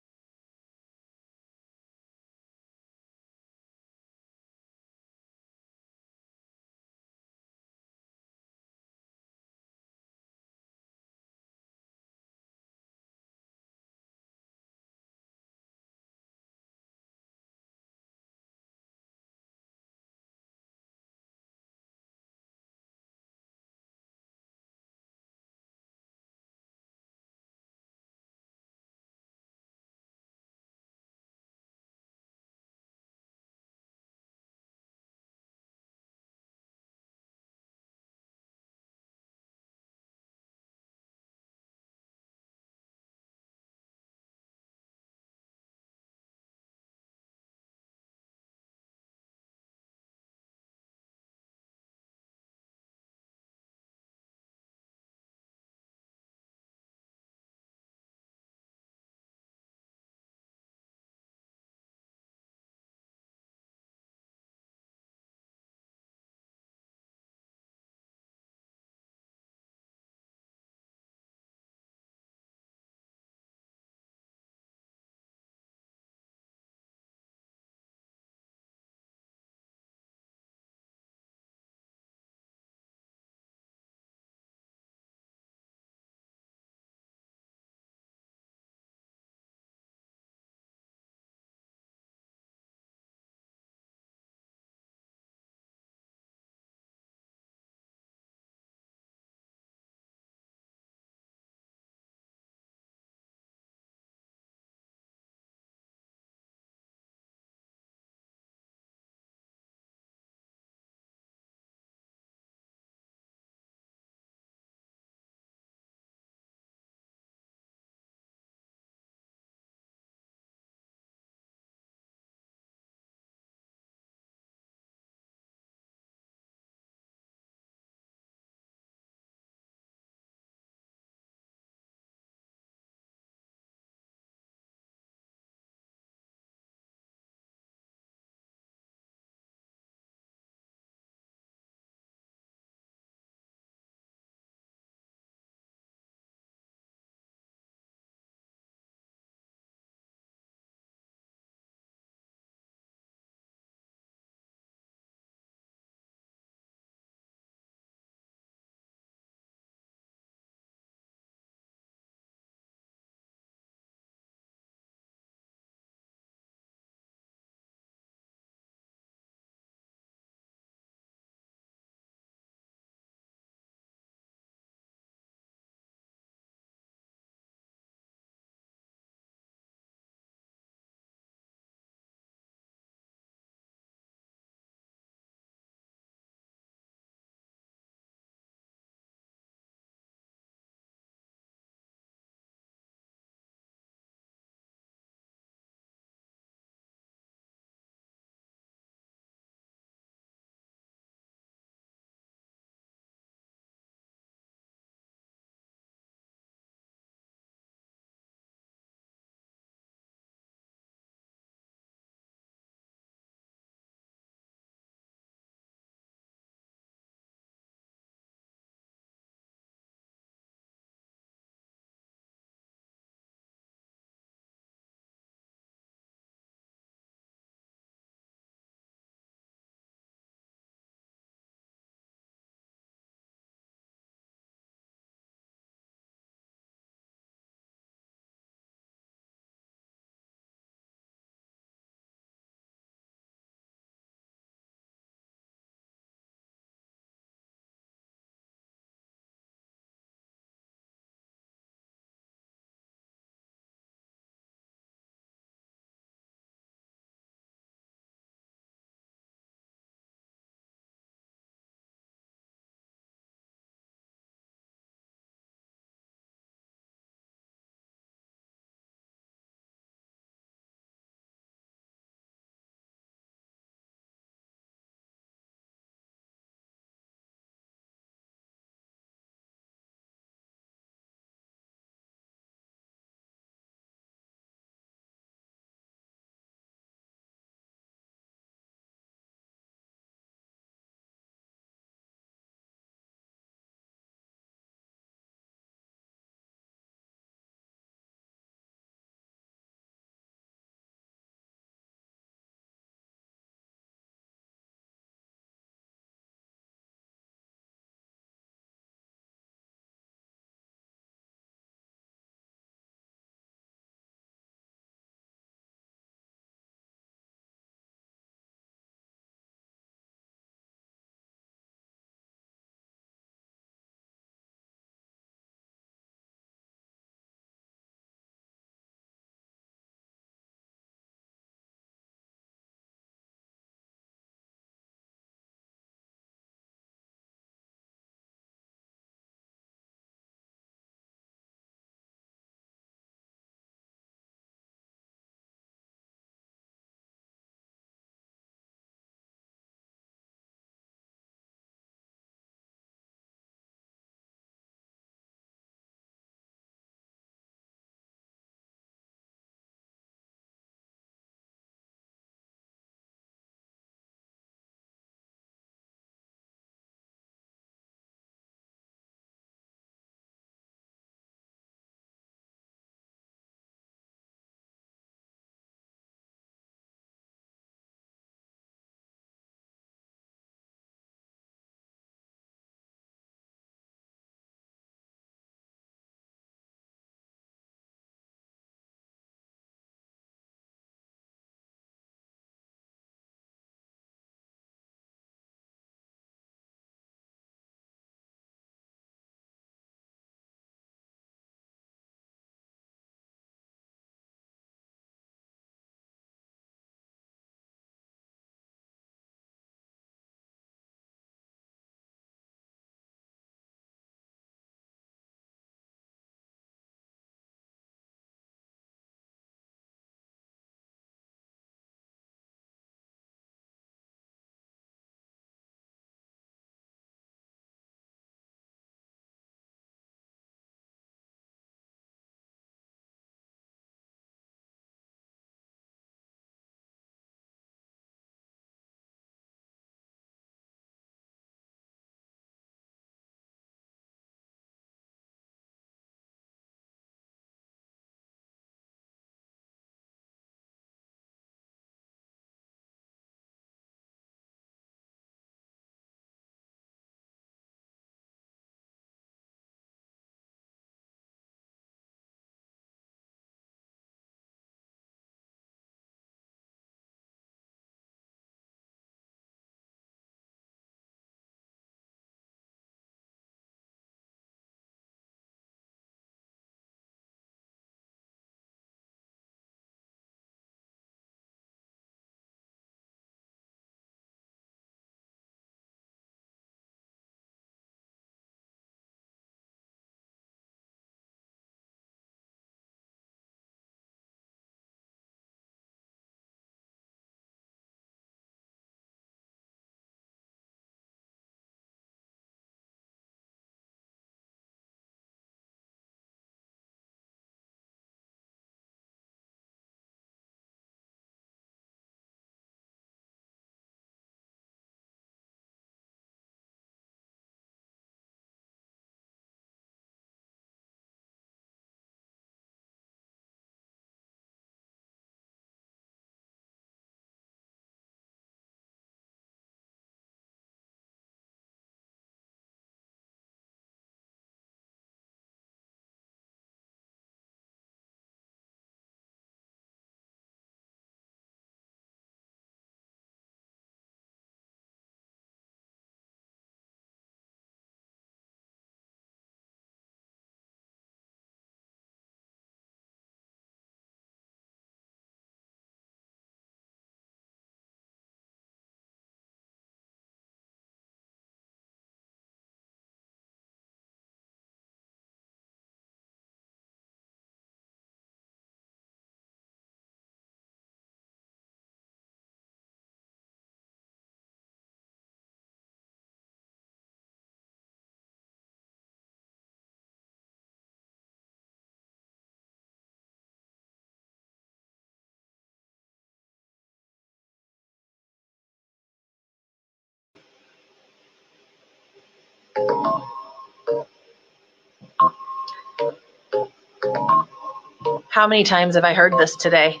How many times have I heard this today?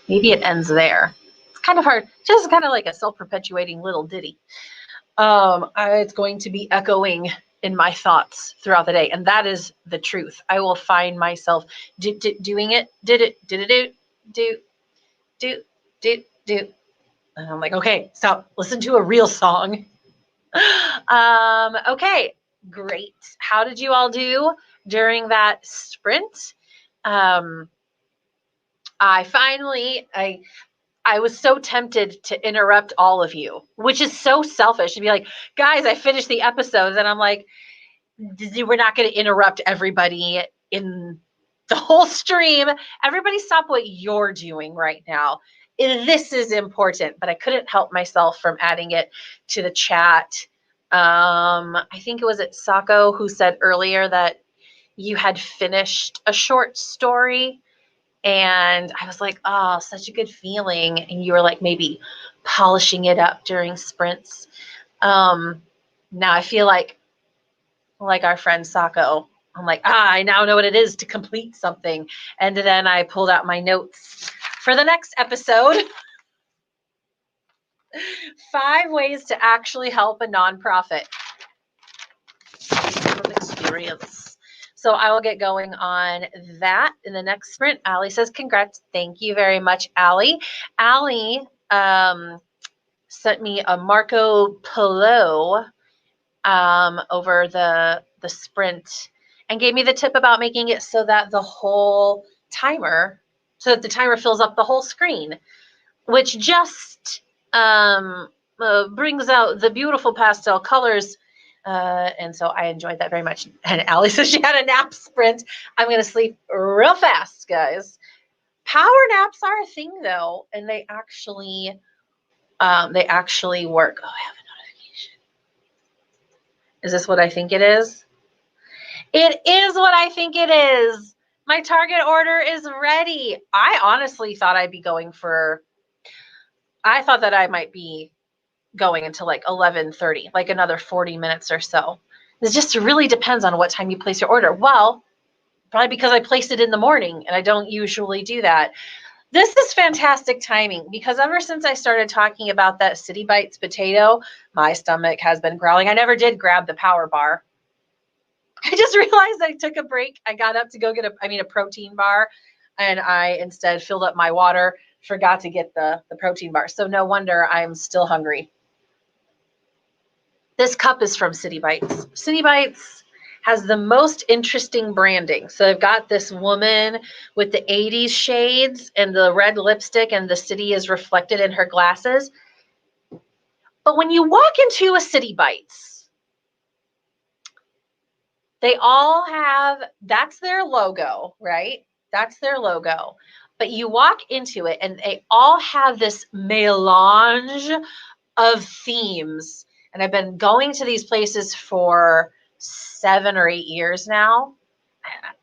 Maybe it ends there. It's kind of hard, just kind of like a self-perpetuating little ditty. It's going to be echoing in my thoughts throughout the day, and that is the truth. I will find myself doing it, do. And I'm like, okay, stop, listen to a real song. Okay, great. How did you all do during that sprint? I was so tempted to interrupt all of you, which is so selfish to be like, guys, I finished the episodes. And I'm like, we're not going to interrupt everybody in the whole stream. Everybody stop what you're doing right now. This is important, but I couldn't help myself from adding it to the chat. I think it was at Sako who said earlier that you had finished a short story. And I was like, oh, such a good feeling. And you were like maybe polishing it up during sprints. Now I feel like our friend Sako, I'm like, I now know what it is to complete something. And then I pulled out my notes for the next episode. 5 ways to actually help a nonprofit. From experience. So I will get going on that in the next sprint. Allie says, congrats. Thank you very much, Allie. Allie sent me a Marco Polo over the sprint and gave me the tip about making it so that the timer fills up the whole screen, which just brings out the beautiful pastel colors. And so I enjoyed that very much. And Allie says she had a nap sprint. I'm going to sleep real fast, guys. Power naps are a thing, though, and they actually work. Oh, I have a notification. Is this what I think it is? It is what I think it is. My Target order is ready. I honestly thought I thought that I might be going until like 11:30, like another 40 minutes or so. It just really depends on what time you place your order. Well, probably because I placed it in the morning and I don't usually do that. This is fantastic timing because ever since I started talking about that City Bites potato, my stomach has been growling. I never did grab the power bar. I just realized I took a break. I got up to go get a protein bar, and I instead filled up my water, forgot to get the protein bar. So no wonder I'm still hungry. This cup is from City Bites. City Bites has the most interesting branding. So they've got this woman with the 80s shades and the red lipstick, and the city is reflected in her glasses. But when you walk into a City Bites, they all have, that's their logo, right? That's their logo. But you walk into it and they all have this melange of themes. And I've been going to these places for 7 or 8 years now. I'm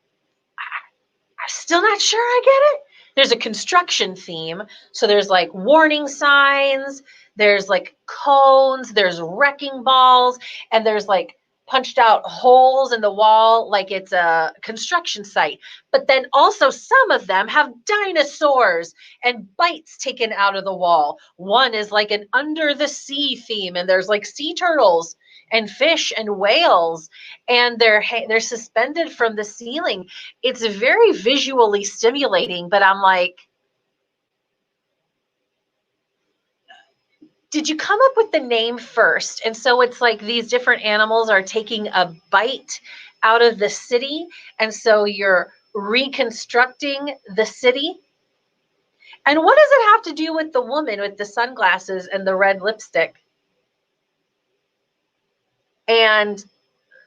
still not sure I get it. There's a construction theme. So there's like warning signs, there's like cones, there's wrecking balls, and there's like punched out holes in the wall like it's a construction site. But then also some of them have dinosaurs and bites taken out of the wall. One is like an under the sea theme, and there's like sea turtles and fish and whales, and they're suspended from the ceiling. It's very visually stimulating, but I'm like, did you come up with the name first? And so it's like these different animals are taking a bite out of the city, and so you're reconstructing the city. And what does it have to do with the woman with the sunglasses and the red lipstick and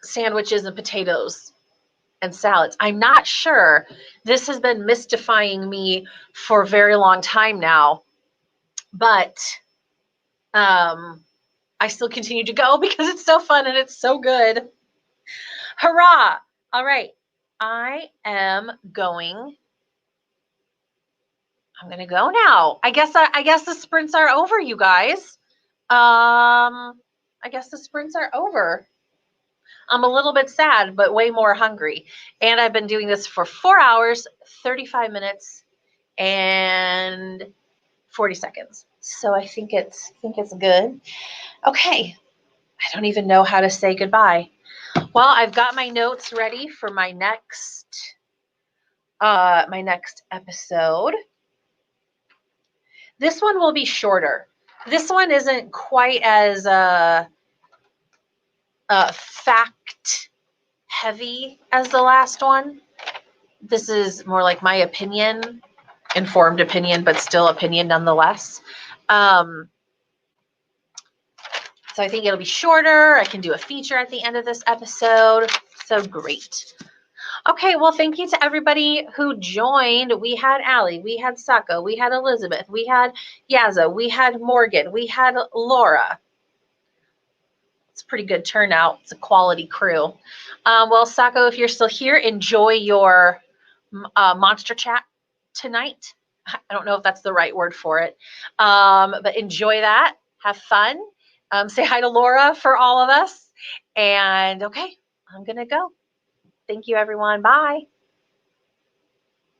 sandwiches and potatoes and salads? I'm not sure. This has been mystifying me for a very long time now, but I still continue to go because it's so fun and it's so good. Hurrah! All right, I am going. I'm gonna go now. I guess the sprints are over, you guys. I guess the sprints are over. I'm a little bit sad, but way more hungry. And I've been doing this for 4 hours, 35 minutes, and 40 seconds. So I think it's good. Okay. I don't even know how to say goodbye. Well, I've got my notes ready for my next episode. This one will be shorter. This one isn't quite as fact heavy as the last one. This is more like my opinion, informed opinion, but still opinion nonetheless. So I think it'll be shorter. I can do a feature at the end of this episode. So great. Okay, well, thank you to everybody who joined. We had Allie, we had Sako, we had Elizabeth, we had Yaza, we had Morgan, we had Laura. It's a pretty good turnout. It's a quality crew. Well, Sako, if you're still here, enjoy your monster chat tonight. I don't know if that's the right word for it, but enjoy that. Have fun. Say hi to Laura for all of us. And okay, I'm going to go. Thank you, everyone. Bye.